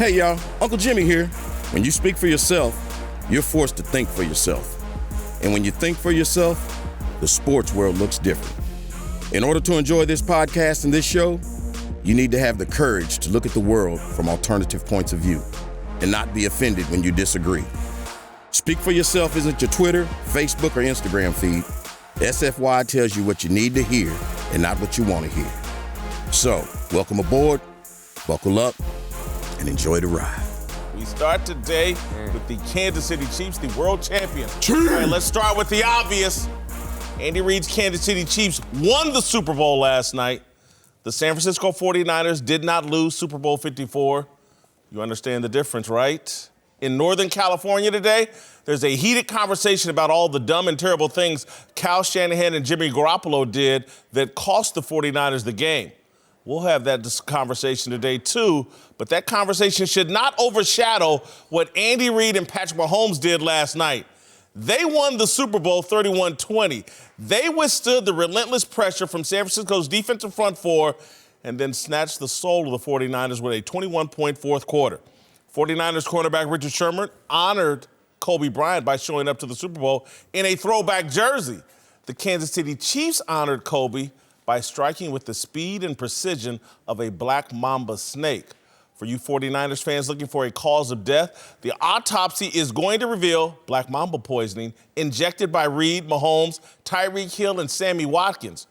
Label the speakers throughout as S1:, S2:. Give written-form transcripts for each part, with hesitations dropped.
S1: Hey y'all, Uncle Jimmy here. When you speak for yourself, you're forced to think for yourself. And when you think for yourself, the sports world looks different. In order to enjoy this podcast and this show, you need to have the courage to look at the world from alternative points of view and not be offended when you disagree. Speak for yourself isn't your Twitter, Facebook, or Instagram feed. SFY tells you what you need to hear and not what you want to hear. So, welcome aboard, buckle up, and enjoy the ride.
S2: We start today with the Kansas City Chiefs, the world champions. All right, let's start with the obvious. Andy Reid's Kansas City Chiefs won the Super Bowl last night. The San Francisco 49ers did not lose Super Bowl 54. You understand the difference, right? In Northern California today, there's a heated conversation about all the dumb and terrible things Kyle Shanahan and Jimmy Garoppolo did that cost the 49ers the game. We'll have that conversation today, too, but that conversation should not overshadow what Andy Reid and Patrick Mahomes did last night. They won the Super Bowl 31-20. They withstood the relentless pressure from San Francisco's defensive front four and then snatched the soul of the 49ers with a 21-point fourth quarter. 49ers cornerback Richard Sherman honored Kobe Bryant by showing up to the Super Bowl in a throwback jersey. The Kansas City Chiefs honored Kobe by striking with the speed and precision of a black mamba snake. For you 49ers fans looking for a cause of death, the autopsy is going to reveal black mamba poisoning injected by Reid, Mahomes, Tyreek Hill, and Sammy Watkins.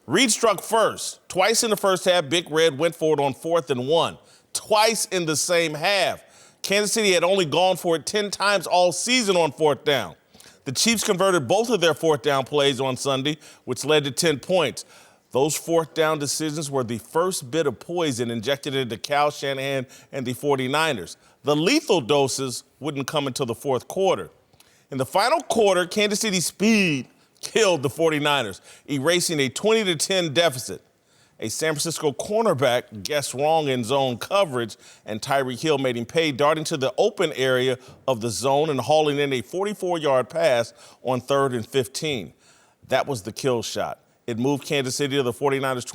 S2: Reid struck first. Twice in the first half, Big Red went for it on 4th and 1. Twice in the same half. Kansas City had only gone for it 10 times all season on 4th down. The Chiefs converted both of their 4th down plays on Sunday, which led to 10 points. Those 4th down decisions were the first bit of poison injected into Kyle Shanahan and the 49ers. The lethal doses wouldn't come until the fourth quarter. In the final quarter, Kansas City's speed killed the 49ers, erasing a 20-10 deficit. A San Francisco cornerback guessed wrong in zone coverage, and Tyreek Hill made him pay, darting to the open area of the zone and hauling in a 44-yard pass on 3rd and 15. That was the kill shot. It moved Kansas City to the 49ers'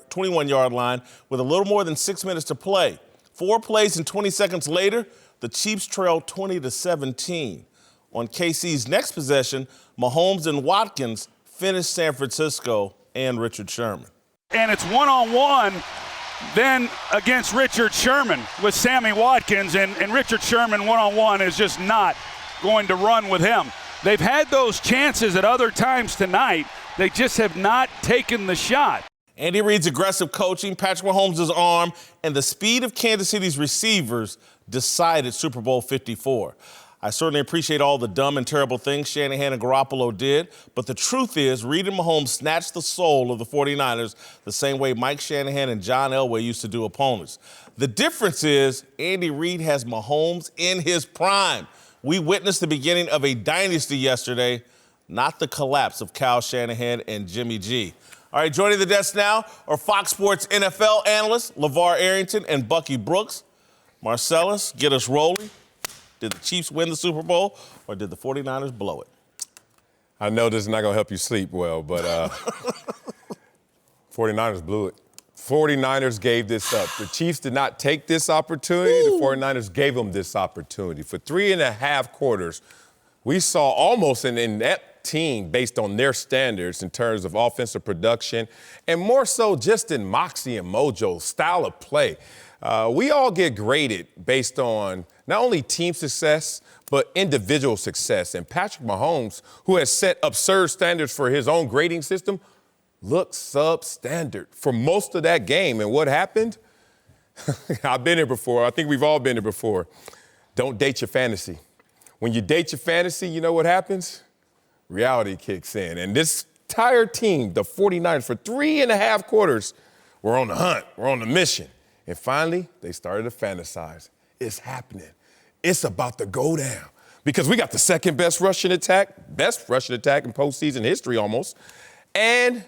S2: 21-yard line with a little more than 6 minutes to play. 4 plays and 20 seconds later, the Chiefs trailed 20-17. On KC's next possession, Mahomes and Watkins finished San Francisco and Richard Sherman.
S3: And it's one-on-one then against Richard Sherman with Sammy Watkins, and Richard Sherman one-on-one is just not going to run with him. They've had those chances at other times tonight. They just have not taken the shot.
S2: Andy Reid's aggressive coaching, Patrick Mahomes' arm, and the speed of Kansas City's receivers decided Super Bowl 54. I certainly appreciate all the dumb and terrible things Shanahan and Garoppolo did, but the truth is Reid and Mahomes snatched the soul of the 49ers the same way Mike Shanahan and John Elway used to do opponents. The difference is Andy Reid has Mahomes in his prime. We witnessed the beginning of a dynasty yesterday, not the collapse of Kyle Shanahan and Jimmy G. All right, joining the desk now are Fox Sports NFL analysts LeVar Arrington and Bucky Brooks. Marcellus, get us rolling. Did the Chiefs win the Super Bowl, or did the 49ers blow it?
S4: I know this is not going to help you sleep well, but 49ers blew it. 49ers gave this up. The Chiefs did not take this opportunity. The 49ers gave them this opportunity. For 3.5 quarters, we saw almost an inept team based on their standards in terms of offensive production and more so just in moxie and mojo, style of play. We all get graded based on not only team success, but individual success. And Patrick Mahomes, who has set absurd standards for his own grading system, looked substandard for most of that game. And what happened? I've been here before. I think we've all been here before. Don't date your fantasy. When you date your fantasy, you know what happens? Reality kicks in. And this entire team, the 49ers, for 3.5 quarters, were on the hunt. We're on the mission. And finally, they started to fantasize. It's happening. It's about to go down. Because we got the second best rushing attack in postseason history almost. And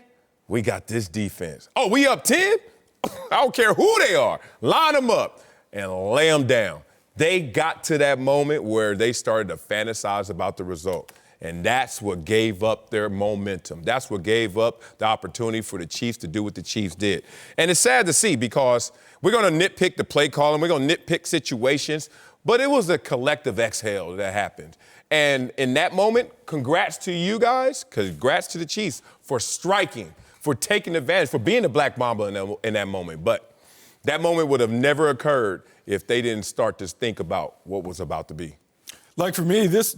S4: we got this defense. Oh, we up 10? I don't care who they are. Line them up and lay them down. They got to that moment where they started to fantasize about the result. And that's what gave up their momentum. That's what gave up the opportunity for the Chiefs to do what the Chiefs did. And it's sad to see because We're going to nitpick the play calling. We're going to nitpick situations. But it was a collective exhale that happened. And in that moment, congrats to you guys, congrats to the Chiefs for striking, for taking advantage, for being the Black Mamba in that moment. But that moment would have never occurred if they didn't start to think about what was about to be.
S5: Like for me, this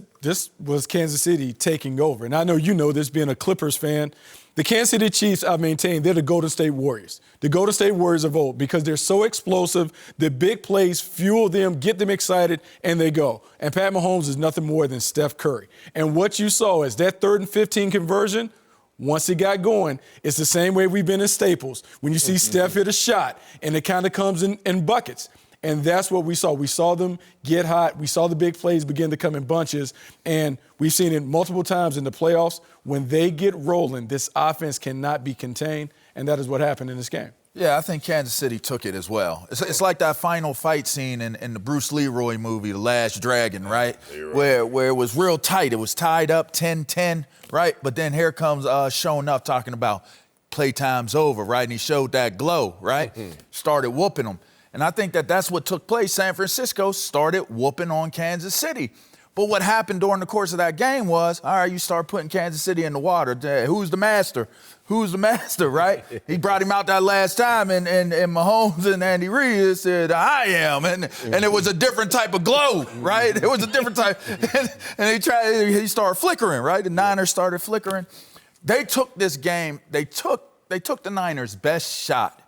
S5: was Kansas City taking over. And I know you know this being a Clippers fan. The Kansas City Chiefs, I maintain, they're the Golden State Warriors. The Golden State Warriors of old because they're so explosive. The big plays fuel them, get them excited, and they go. And Pat Mahomes is nothing more than Steph Curry. And what you saw is that 3rd and 15 conversion, once it got going, it's the same way we've been in Staples. When you see Steph hit a shot, and it kind of comes in buckets. And that's what we saw. We saw them get hot. We saw the big plays begin to come in bunches. And we've seen it multiple times in the playoffs. When they get rolling, this offense cannot be contained. And that is what happened in this game.
S6: Yeah, I think Kansas City took it as well. It's like that final fight scene in the Bruce Leroy movie, The Last Dragon, right? Where it was real tight. It was tied up 10-10, right? But then here comes showing up talking about playtime's over, right? And he showed that glow, right? Started whooping them. And I think that's what took place. San Francisco started whooping on Kansas City. But what happened during the course of that game was, all right, you start putting Kansas City in the water. Who's the master? Who's the master, right? He brought him out that last time, and Mahomes and Andy Reid said, I am. And it was a different type of glow, right? It was a different type. And he started flickering, right? The Niners started flickering. They took this game. They took the Niners' best shot.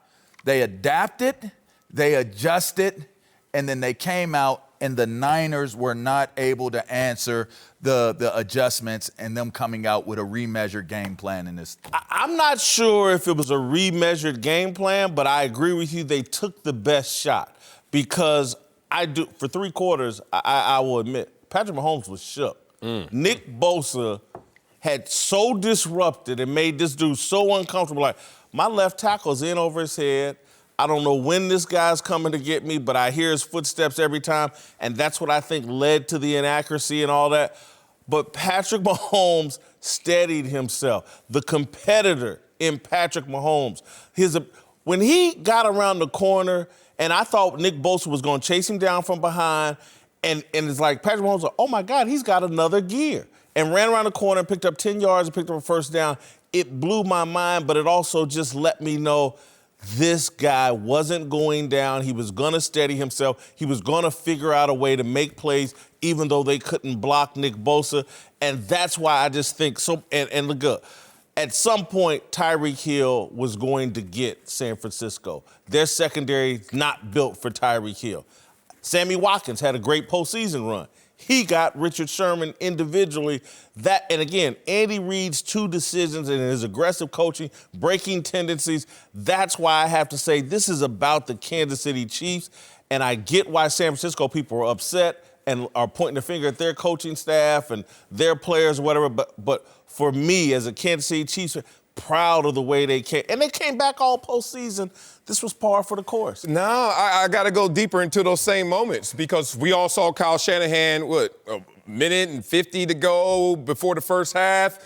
S6: They adapted. They adjusted, and then they came out, and the Niners were not able to answer the adjustments and them coming out with a remeasured game plan in this.
S2: I'm not sure if it was a remeasured game plan, but I agree with you. They took the best shot because for 3 quarters, I will admit, Patrick Mahomes was shook. Nick Bosa had so disrupted and made this dude so uncomfortable. Like, my left tackle's in over his head. I don't know when this guy's coming to get me, but I hear his footsteps every time, and that's what I think led to the inaccuracy and all that. But Patrick Mahomes steadied himself. The competitor in Patrick Mahomes. When he got around the corner, and I thought Nick Bosa was going to chase him down from behind, and it's like Patrick Mahomes was like, oh, my God, he's got another gear, and ran around the corner and picked up 10 yards and picked up a first down. It blew my mind, but it also just let me know this guy wasn't going down. He was going to steady himself. He was going to figure out a way to make plays, even though they couldn't block Nick Bosa. And that's why I just think so. And look up, at some point, Tyreek Hill was going to get San Francisco. Their secondary not built for Tyreek Hill. Sammy Watkins had a great postseason run. He got Richard Sherman individually. And again, Andy Reid's 2 decisions and his aggressive coaching, breaking tendencies, that's why I have to say this is about the Kansas City Chiefs. And I get why San Francisco people are upset and are pointing the finger at their coaching staff and their players or whatever. But for me, as a Kansas City Chiefs fan, proud of the way they came. And they came back all postseason. This was par for the course.
S4: No, I got to go deeper into those same moments because we all saw Kyle Shanahan, a minute and 50 to go before the first half.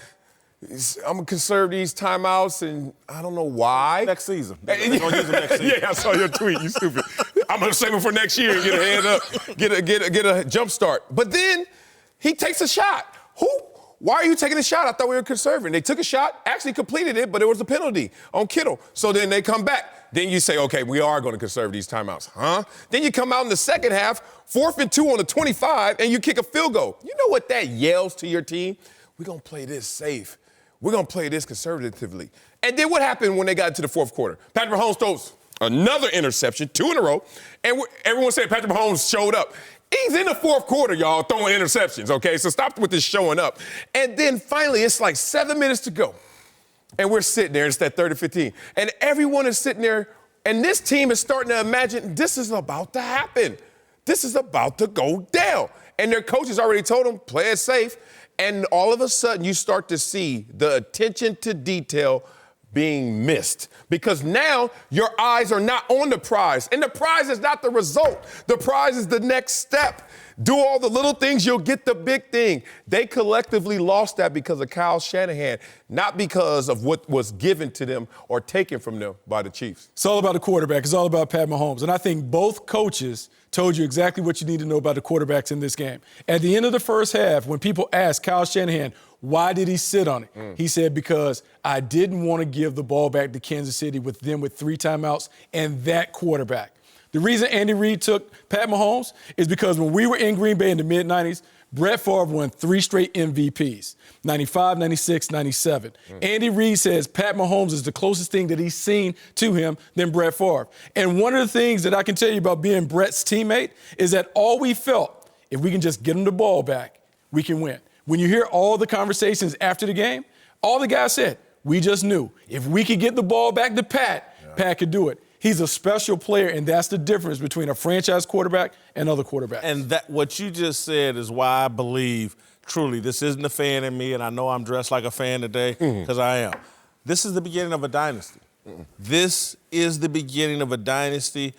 S4: I'm going to conserve these timeouts, and I don't know why.
S2: Next season. They're going to use them next season.
S4: Yeah, I saw your tweet. You stupid. I'm going to save them for next year and get a hand up, get a jump start. But then he takes a shot. Why are you taking a shot? I thought we were conserving. They took a shot, actually completed it, but it was a penalty on Kittle. So then they come back. Then you say, okay, we are going to conserve these timeouts, huh? Then you come out in the second half, 4th and 2 on the 25, and you kick a field goal. You know what that yells to your team? We're going to play this safe. We're going to play this conservatively. And then what happened when they got into the 4th quarter? Patrick Mahomes throws another interception, 2 in a row, and everyone said Patrick Mahomes showed up. He's in the 4th quarter, y'all, throwing interceptions, okay? So stop with this showing up. And then finally, it's like 7 minutes to go. And we're sitting there, it's that 3rd and 15. And everyone is sitting there, and this team is starting to imagine this is about to happen. This is about to go down. And their coaches already told them, play it safe. And all of a sudden, you start to see the attention to detail being missed because now your eyes are not on the prize, and the prize is not the result. The prize is the next step. Do all the little things, you'll get the big thing. They collectively lost that because of Kyle Shanahan, not because of what was given to them or taken from them by the Chiefs.
S5: It's all about the quarterback. It's all about Pat Mahomes. And I think both coaches told you exactly what you need to know about the quarterbacks in this game. At the end of the first half, when people asked Kyle Shanahan, why did he sit on it? He said, because I didn't want to give the ball back to Kansas City with 3 timeouts and that quarterback. The reason Andy Reid took Pat Mahomes is because when we were in Green Bay in the mid-'90s, Brett Favre won 3 straight MVPs, 95, 96, 97. Andy Reid says Pat Mahomes is the closest thing that he's seen to him than Brett Favre. And one of the things that I can tell you about being Brett's teammate is that all we felt, if we can just get him the ball back, we can win. When you hear all the conversations after the game, all the guys said, we just knew if we could get the ball back to Pat, Pat could do it. He's a special player, and that's the difference between a franchise quarterback and other quarterbacks.
S2: And that what you just said is why I believe, truly, this isn't a fan in me, and I know I'm dressed like a fan today because I am. This is the beginning of a dynasty. This is the beginning of a dynasty.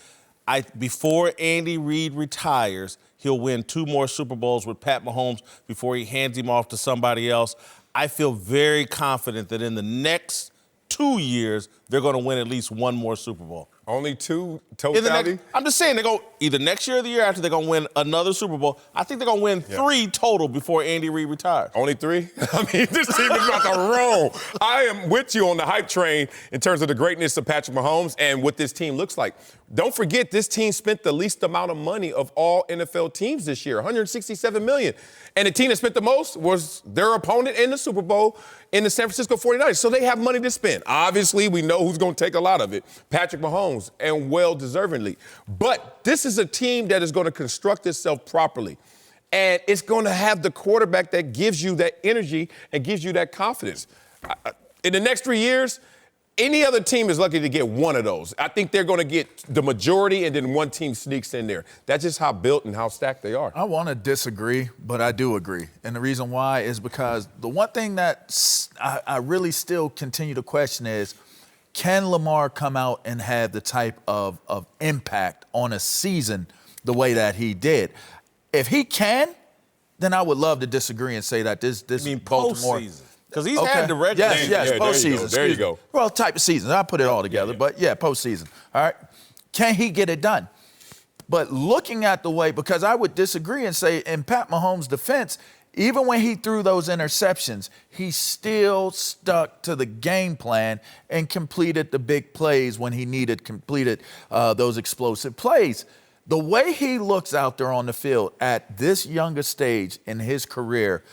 S2: Before Andy Reid retires, he'll win 2 more Super Bowls with Pat Mahomes before he hands him off to somebody else. I feel very confident that in the next 2 years, they're going to win at least 1 more Super Bowl.
S4: Only 2 totality?
S2: I'm just saying, they go either next year or the year after, they're going to win another Super Bowl. I think they're going to win 3 total before Andy Reid retires.
S4: Only 3? I mean, this team is about to roll. I am with you on the hype train in terms of the greatness of Patrick Mahomes and what this team looks like. Don't forget, this team spent the least amount of money of all NFL teams this year, $167 million. And the team that spent the most was their opponent in the Super Bowl in the San Francisco 49ers. So they have money to spend. Obviously, we know who's going to take a lot of it, Patrick Mahomes, and well-deservingly. But this is a team that is going to construct itself properly. And it's going to have the quarterback that gives you that energy and gives you that confidence. In the next 3 years, any other team is lucky to get 1 of those. I think they're going to get the majority, and then 1 team sneaks in there. That's just how built and how stacked they are.
S6: I want to disagree, but I do agree. And the reason why is because the one thing that I really still continue to question is, can Lamar come out and have the type of impact on a season the way that he did? If he can, then I would love to disagree and say that this Baltimore
S2: postseason? Because he's had the regular
S6: season. Yes, postseason.
S4: There you go.
S6: Well, type of season. I'll put it all together, but postseason. All right. Can he get it done? But looking at the way, because I would disagree and say, in Pat Mahomes' defense, even when he threw those interceptions, he still stuck to the game plan and completed the big plays when he completed those explosive plays. The way he looks out there on the field at this younger stage in his career,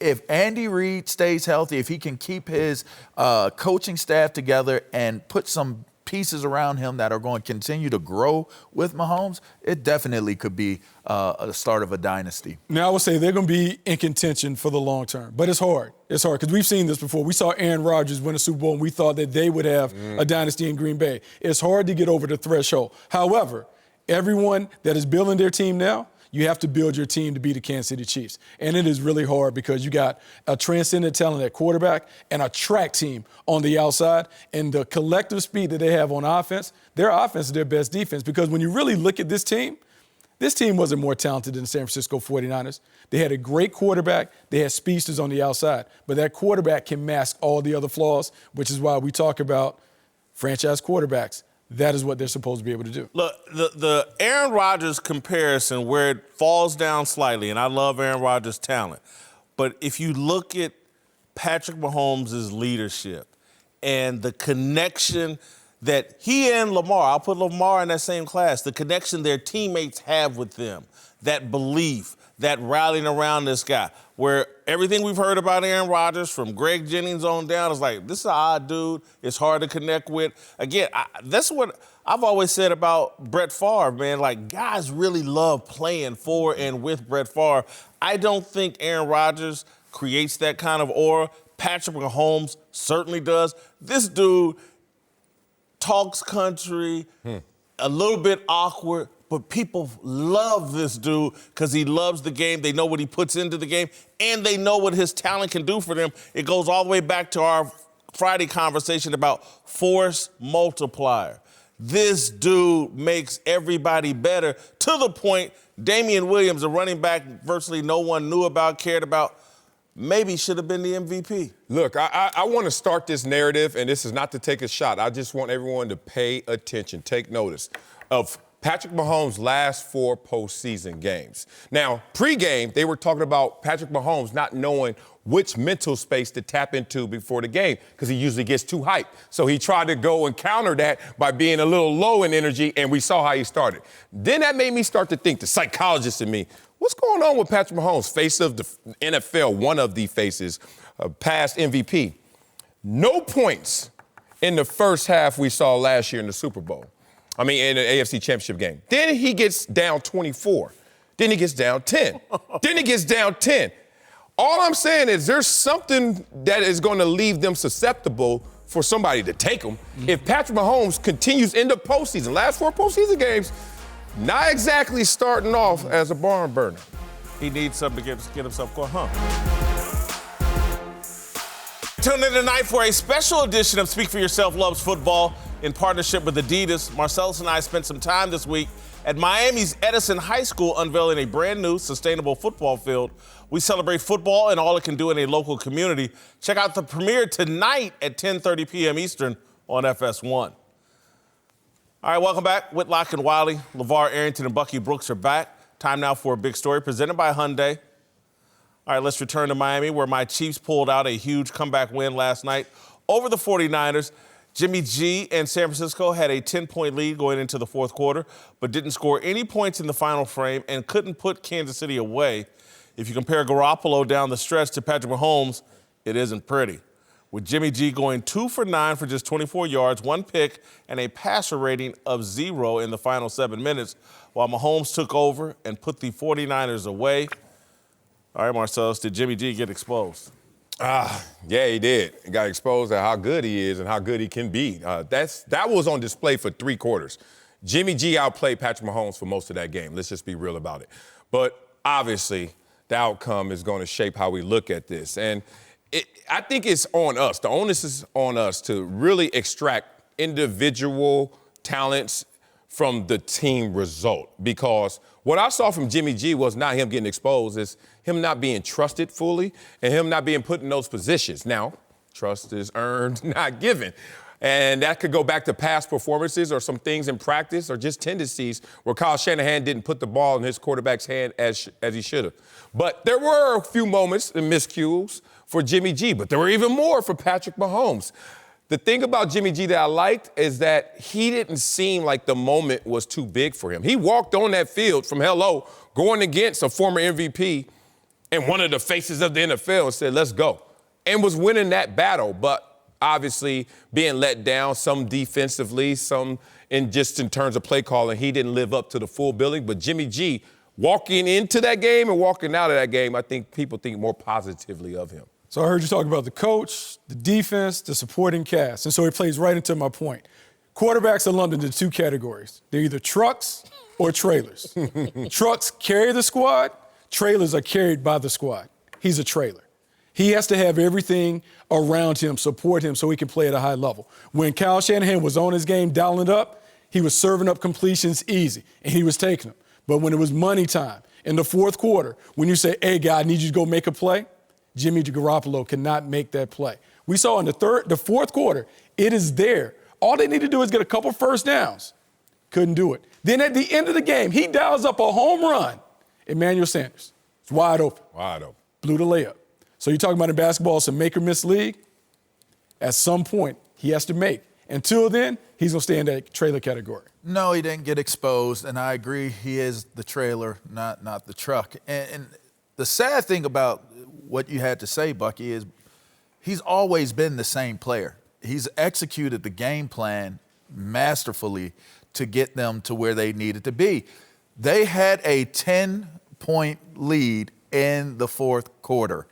S6: if Andy Reid stays healthy, if he can keep his coaching staff together and put some pieces around him that are going to continue to grow with Mahomes, it definitely could be a start of a dynasty.
S5: Now, I would say they're going to be in contention for the long term, but it's hard. It's hard because we've seen this before. We saw Aaron Rodgers win a Super Bowl, and we thought that they would have a dynasty in Green Bay. It's hard to get over the threshold. However, everyone that is building their team now, you have to build your team to be the Kansas City Chiefs. And it is really hard because you got a transcendent talent at quarterback and a track team on the outside. And the collective speed that they have on offense, their offense is their best defense. Because when you really look at this team wasn't more talented than the San Francisco 49ers. They had a great quarterback. They had speedsters on the outside. But that quarterback can mask all the other flaws, which is why we talk about franchise quarterbacks. That is what they're supposed to be able to do.
S2: Look, the Aaron Rodgers comparison, where it falls down slightly, and I love Aaron Rodgers' talent, but if you look at Patrick Mahomes' leadership and the connection that he and Lamar, I'll put Lamar in that same class, the connection their teammates have with them, that belief, that rallying around this guy, where everything we've heard about Aaron Rodgers from Greg Jennings on down is like, this is an odd dude. It's hard to connect with. Again, that's what I've always said about Brett Favre, man. Like, guys really love playing for and with Brett Favre. I don't think Aaron Rodgers creates that kind of aura. Patrick Mahomes certainly does. This dude talks country, a little bit awkward, but people love this dude because he loves the game. They know what he puts into the game, and they know what his talent can do for them. It goes all the way back to our Friday conversation about force multiplier. This dude makes everybody better to the point Damian Williams, a running back virtually no one knew about, cared about, maybe should have been the MVP.
S4: Look, I want to start this narrative, and this is not to take a shot. I just want everyone to pay attention, take notice of Patrick Mahomes' last 4 postseason games. Now, pregame, they were talking about Patrick Mahomes not knowing which mental space to tap into before the game because he usually gets too hyped. So he tried to go and counter that by being a little low in energy, and we saw how he started. Then that made me start to think, the psychologist in me, what's going on with Patrick Mahomes, face of the NFL, one of the faces, past MVP? No points in the first half we saw last year in the Super Bowl. In the AFC Championship game. Then he gets down 24. Then he gets down 10. Then he gets down 10. All I'm saying is there's something that is going to leave them susceptible for somebody to take them. If Patrick Mahomes continues in the postseason, last 4 postseason games, not exactly starting off as a barn burner.
S2: He needs something to get himself going, Tune in tonight for a special edition of Speak for Yourself Loves Football in partnership with Adidas. Marcellus and I spent some time this week at Miami's Edison High School unveiling a brand new sustainable football field. We celebrate football and all it can do in a local community. Check out the premiere tonight at 10:30 p.m. Eastern on FS1. All right, welcome back. Whitlock and Wiley, LeVar Arrington and Bucky Brooks are back. Time now for a big story presented by Hyundai. All right, let's return to Miami, where my Chiefs pulled out a huge comeback win last night over the 49ers. Jimmy G and San Francisco had a 10-point lead going into the fourth quarter, but didn't score any points in the final frame and couldn't put Kansas City away. If you compare Garoppolo down the stretch to Patrick Mahomes, it isn't pretty. With Jimmy G going 2 for 9 for just 24 yards, 1 pick, and a passer rating of 0 in the final 7 minutes, while Mahomes took over and put the 49ers away. All right, Marcellus, did Jimmy G get exposed?
S4: Yeah, he did. He got exposed at how good he is and how good he can be. That was on display for 3 quarters. Jimmy G outplayed Patrick Mahomes for most of that game. Let's just be real about it. But obviously, the outcome is going to shape how we look at this. And I think it's on us. The onus is on us to really extract individual talents from the team result. Because what I saw from Jimmy G was not him getting exposed, it's him not being trusted fully and him not being put in those positions. Now, trust is earned, not given. And that could go back to past performances or some things in practice or just tendencies where Kyle Shanahan didn't put the ball in his quarterback's hand as he should have. But there were a few moments and miscues for Jimmy G, but there were even more for Patrick Mahomes. The thing about Jimmy G that I liked is that he didn't seem like the moment was too big for him. He walked on that field from hello, going against a former MVP and one of the faces of the NFL and said, let's go, and was winning that battle. But obviously being let down, some defensively, some in terms of play calling, he didn't live up to the full billing. But Jimmy G, walking into that game and walking out of that game, I think people think more positively of him.
S5: So I heard you talk about the coach, the defense, the supporting cast. And so it plays right into my point. Quarterbacks are lumped into 2 categories. They're either trucks or trailers. Trucks carry the squad. Trailers are carried by the squad. He's a trailer. He has to have everything around him, support him, so he can play at a high level. When Kyle Shanahan was on his game, dialing it up, he was serving up completions easy, and he was taking them. But when it was money time, in the fourth quarter, when you say, hey, guy, I need you to go make a play, Jimmy Garoppolo cannot make that play. We saw in the fourth quarter, it is there. All they need to do is get a couple first downs. Couldn't do it. Then at the end of the game, he dials up a home run. Emmanuel Sanders. It's wide open.
S4: Wide open.
S5: Blew the layup. So you're talking about in basketball, it's a make or miss league. At some point, he has to make. Until then, he's going to stay in that trailer category.
S6: No, he didn't get exposed, and I agree he is the trailer, not the truck. And the sad thing about what you had to say, Bucky, is he's always been the same player. He's executed the game plan masterfully to get them to where they needed to be. They had a 10-point lead in the fourth quarter.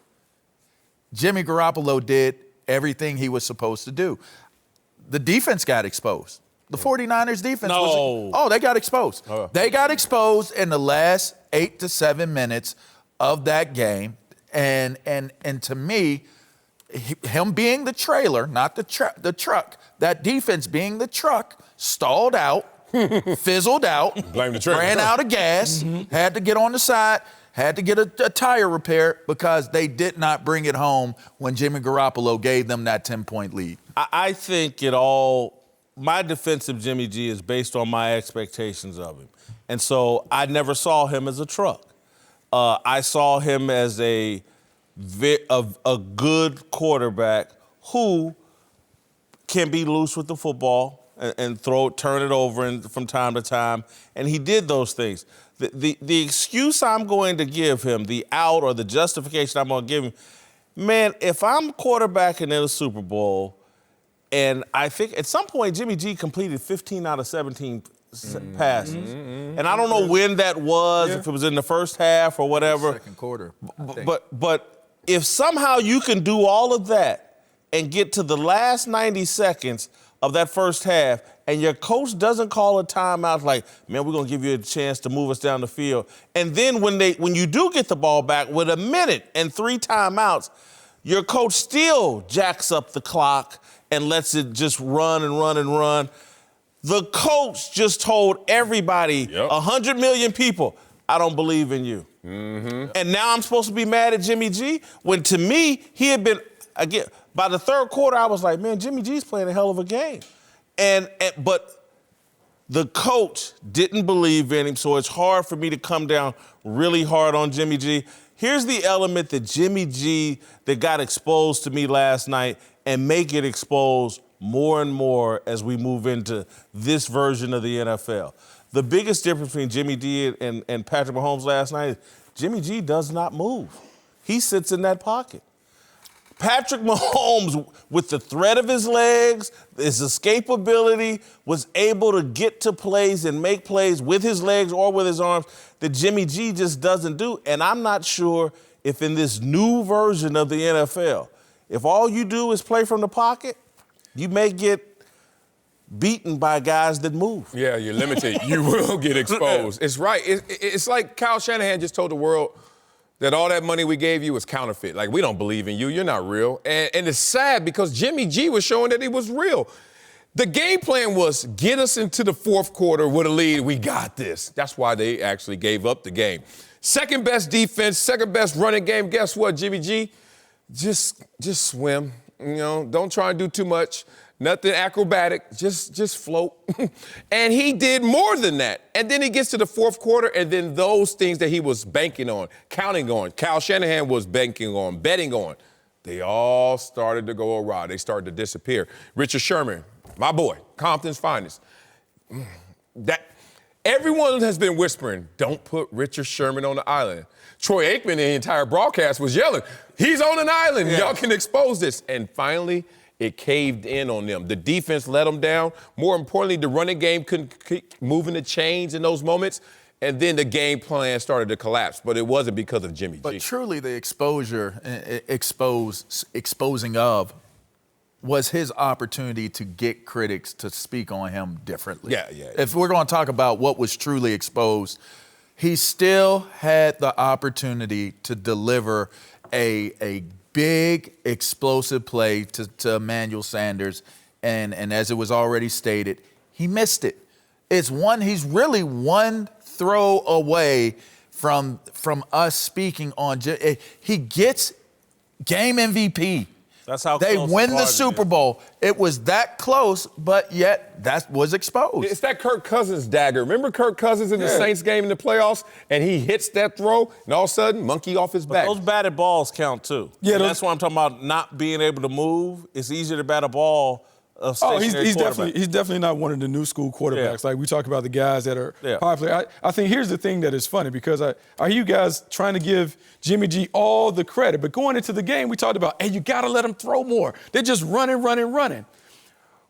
S6: Jimmy Garoppolo did everything he was supposed to do. The defense got exposed. The 49ers defense they got exposed. They got exposed in the last 8 to 7 minutes of that game. And to me, him being the trailer, not the truck, that defense being the truck, stalled out, fizzled out,
S4: Blame the trailer.
S6: ran out of gas, had to get on the side, had to get a tire repair because they did not bring it home when Jimmy Garoppolo gave them that 10-point lead.
S2: I think my defense of Jimmy G is based on my expectations of him. And so I never saw him as a truck. I saw him as a good quarterback who can be loose with the football and turn it over from time to time. And he did those things. The excuse I'm going to give him, the out or the justification I'm going to give him, man, if I'm quarterbacking in a Super Bowl, and I think at some point Jimmy G completed 15 out of 17 passes. And I don't know when that was, if it was in the first half or whatever.
S6: Second quarter.
S2: But if somehow you can do all of that and get to the last 90 seconds of that first half and your coach doesn't call a timeout like, man, we're going to give you a chance to move us down the field. And then when you do get the ball back with a minute and 3 timeouts, your coach still jacks up the clock and lets it just run and run and run. The coach just told everybody, 100 million people, I don't believe in you. And now I'm supposed to be mad at Jimmy G? When to me, he had been, again, by the third quarter, I was like, man, Jimmy G's playing a hell of a game. But the coach didn't believe in him, so it's hard for me to come down really hard on Jimmy G. Here's the element that Jimmy G that got exposed to me last night and may get exposed more and more as we move into this version of the NFL. The biggest difference between Jimmy G and Patrick Mahomes last night is Jimmy G does not move. He sits in that pocket. Patrick Mahomes, with the threat of his legs, his escapability, was able to get to plays and make plays with his legs or with his arms that Jimmy G just doesn't do. And I'm not sure if in this new version of the NFL, if all you do is play from the pocket, you may get beaten by guys that move.
S4: Yeah, you're limited. You will get exposed. It's right. It's like Kyle Shanahan just told the world that all that money we gave you was counterfeit. Like, we don't believe in you. You're not real. And it's sad because Jimmy G was showing that he was real. The game plan was get us into the fourth quarter with a lead. We got this. That's why they actually gave up the game. Second best defense, second best running game. Guess what, Jimmy G? Just swim. You know, don't try and do too much. Nothing acrobatic, just float. And he did more than that. And then he gets to the fourth quarter, and then those things that he was banking on, counting on, Kyle Shanahan was banking on, betting on, they all started to go awry. They started to disappear. Richard Sherman, my boy, Compton's finest. That everyone has been whispering, don't put Richard Sherman on the island. Troy Aikman, the entire broadcast, was yelling, he's on an island. Yeah. Y'all can expose this. And finally, it caved in on them. The defense let them down. More importantly, the running game couldn't keep moving the chains in those moments. And then the game plan started to collapse. But it wasn't because of Jimmy G.
S6: But truly the exposing of was his opportunity to get critics to speak on him differently.
S4: Yeah.
S6: If we're going to talk about what was truly exposed, he still had the opportunity to deliver a big, explosive play to Emmanuel Sanders, and as it was already stated, he missed it. He's really one throw away from us speaking on. He gets game MVP.
S2: That's how
S6: they
S2: close
S6: win the Super Bowl. It was that close, but yet that was exposed.
S4: It's that Kirk Cousins dagger. Remember Kirk Cousins in the Saints game in the playoffs, and he hits that throw, and all of a sudden, monkey off his back.
S2: Those batted balls count too. Yeah, that's why I'm talking about not being able to move. It's easier to bat a ball.
S5: He's definitely not one of the new school quarterbacks. Like we talk about the guys that are popular. I think here's the thing that is funny because I hear you guys trying to give Jimmy G all the credit, but going into the game, we talked about, hey, you got to let them throw more. They're just running.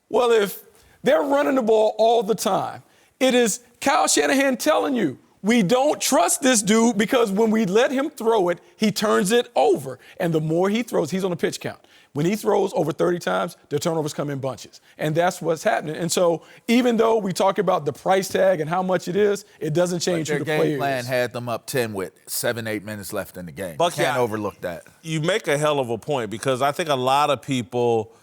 S5: Well, if they're running the ball all the time, it is Kyle Shanahan telling you, we don't trust this dude because when we let him throw it, he turns it over. And the more he throws, he's on a pitch count. When he throws over 30 times, the turnovers come in bunches. And that's what's happening. And so even though we talk about the price tag and how much it is, it doesn't change who the player is.
S6: Their game plan had them up 10 with 7-8 minutes left in the game.
S2: Buck,
S6: Can't overlook that.
S2: You make a hell of a point because I think a lot of people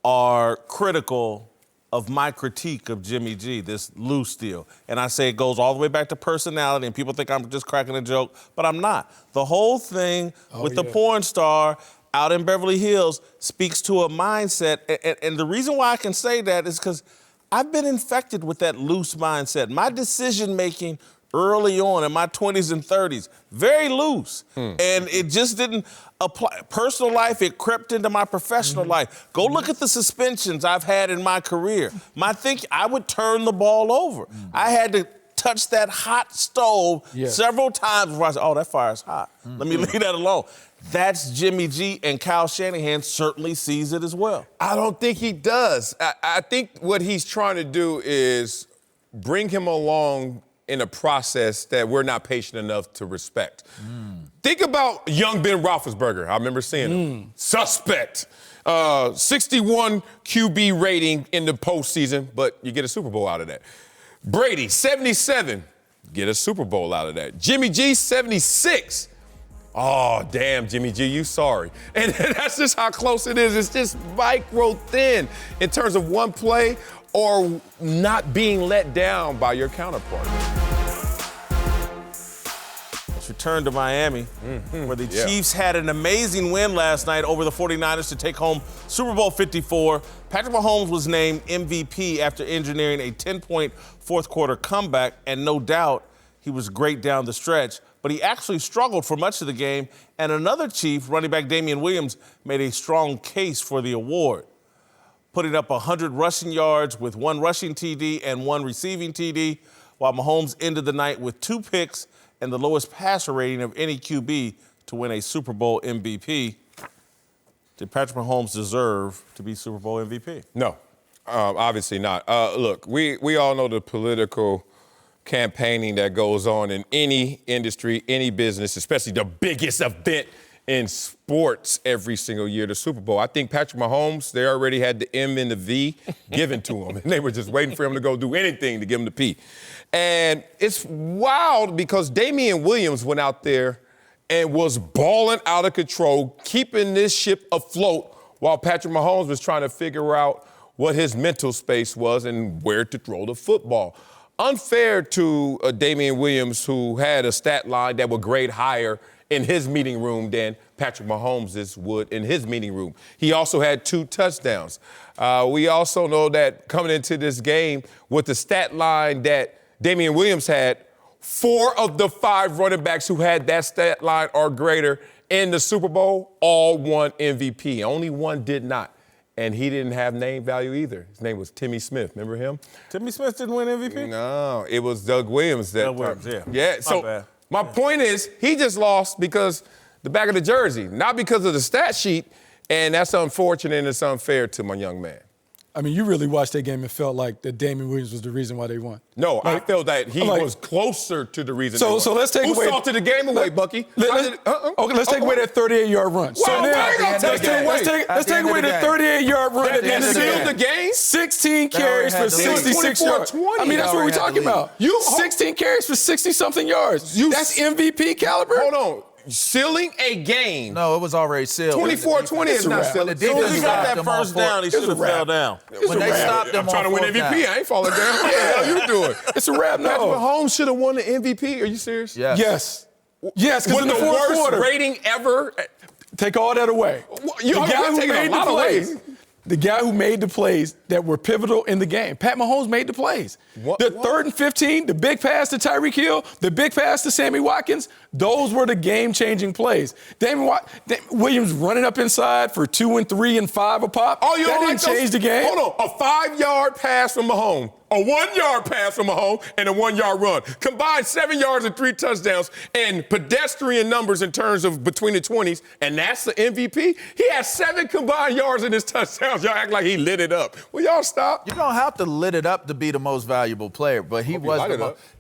S2: are critical of my critique of Jimmy G, this loose deal. And I say it goes all the way back to personality, and people think I'm just cracking a joke, but I'm not. The whole thing with the porn star out in Beverly Hills speaks to a mindset, and the reason why I can say that is because I've been infected with that loose mindset. My decision-making early on in my 20s and 30s, very loose. And it just didn't apply. Personal life, it crept into my professional life. Go look at the suspensions I've had in my career. I would turn the ball over. I had to touch that hot stove several times before I said, oh, that fire's hot. Let me leave that alone. That's Jimmy G, and Kyle Shanahan certainly sees it as well.
S4: I don't think he does. I think what he's trying to do is bring him along in a process that we're not patient enough to respect. Think about young Ben Roethlisberger. I remember seeing him. Suspect. 61 QB rating in the postseason, but you get a Super Bowl out of that. Brady, 77. Get a Super Bowl out of that. Jimmy G, 76. Oh, damn, Jimmy G, you sorry. And that's just how close it is. It's just micro thin in terms of one play or not being let down by your counterpart.
S2: Let's return to Miami, where the Chiefs had an amazing win last night over the 49ers to take home Super Bowl 54. Patrick Mahomes was named MVP after engineering a 10-point fourth-quarter comeback, and no doubt he was great down the stretch. But he actually struggled for much of the game, and another Chief, running back Damian Williams, made a strong case for the award, putting up 100 rushing yards with 1 rushing TD and 1 receiving TD, while Mahomes ended the night with 2 picks and the lowest passer rating of any QB to win a Super Bowl MVP. Did Patrick Mahomes deserve to be Super Bowl MVP?
S4: No, obviously not. Look, we all know the political campaigning that goes on in any industry, any business, especially the biggest event in sports every single year, the Super Bowl. I think Patrick Mahomes, they already had the M and the V given to him, and they were just waiting for him to go do anything to give him the P. And it's wild because Damian Williams went out there and was balling out of control, keeping this ship afloat while Patrick Mahomes was trying to figure out what his mental space was and where to throw the football. Unfair to Damian Williams, who had a stat line that would grade higher in his meeting room than Patrick Mahomes' would in his meeting room. He also had 2 touchdowns. We also know that coming into this game with the stat line that Damian Williams had, 4 of the 5 running backs who had that stat line or greater in the Super Bowl all won MVP. Only one did not. And he didn't have name value either. His name was Timmy Smith. Remember him?
S2: Timmy Smith didn't win MVP?
S4: No, it was Doug Williams.
S2: Doug Williams, yeah.
S4: Yeah, so my point is he just lost because the back of the jersey, not because of the stat sheet, and that's unfortunate and it's unfair to my young man.
S5: I mean, you really watched that game and felt like that Damian Williams was the reason why they won.
S4: No, I felt that he was closer to the reason they won.
S5: So let's take away.
S4: Who salted the game away, Bucky?
S5: Let's take away that 38-yard run. Let's take away the 38-yard run at the end of the game.
S4: The game?
S5: 16 carries for 66 yards. I mean, that's what we're talking about. 16 carries for 60-something yards. That's MVP caliber?
S4: Hold on. Sealing a game.
S6: No, it was already sealed.
S4: 24-20 is not sealing.
S2: As soon as he got that first down, he should have fell down.
S6: When they stopped him
S4: I'm trying to win MVP. I ain't falling down. What the hell you doing?
S5: It's a wrap.
S4: Patrick Mahomes should have won the MVP. Are you serious?
S5: Yes. Yes, because in the
S4: fourth
S5: fourth quarter.
S4: rating ever.
S5: Take all that away.
S4: The guy who made the plays.
S5: The guy who made the plays that were pivotal in the game. Pat Mahomes made the plays. The 3rd and 15, the big pass to Tyreek Hill, the big pass to Sammy Watkins, those were the game-changing plays. Damian Williams running up inside for 2 and 3 and 5 a pop.
S4: Oh, you
S5: that
S4: don't
S5: didn't
S4: like
S5: change the game.
S4: Hold on, a 5-yard pass from Mahomes, a 1-yard pass from Mahomes, and a 1-yard run. Combined 7 yards and 3 touchdowns and pedestrian numbers in terms of between the 20s, and that's the MVP? He had 7 combined yards in his touchdowns. Y'all act like he lit it up. Well, y'all stop.
S6: You don't have to lit it up to be the most valuable player, but he was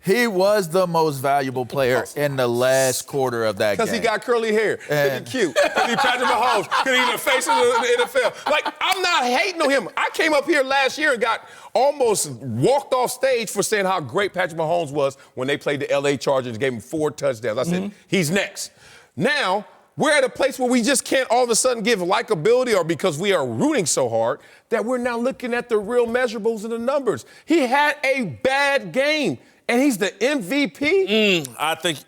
S6: He was the most valuable player in the last quarter of that game.
S4: Because he got curly hair. And cute. Because he Patrick Mahomes. Because he's the face of the NFL. Like, I'm not hating on him. I came up here last year and got almost walked off stage for saying how great Patrick Mahomes was when they played the L.A. Chargers and gave him 4 touchdowns. I said, he's next. Now, we're at a place where we just can't all of a sudden give likability, or because we are rooting so hard that we're now looking at the real measurables and the numbers. He had a bad game. And he's the MVP?
S2: I think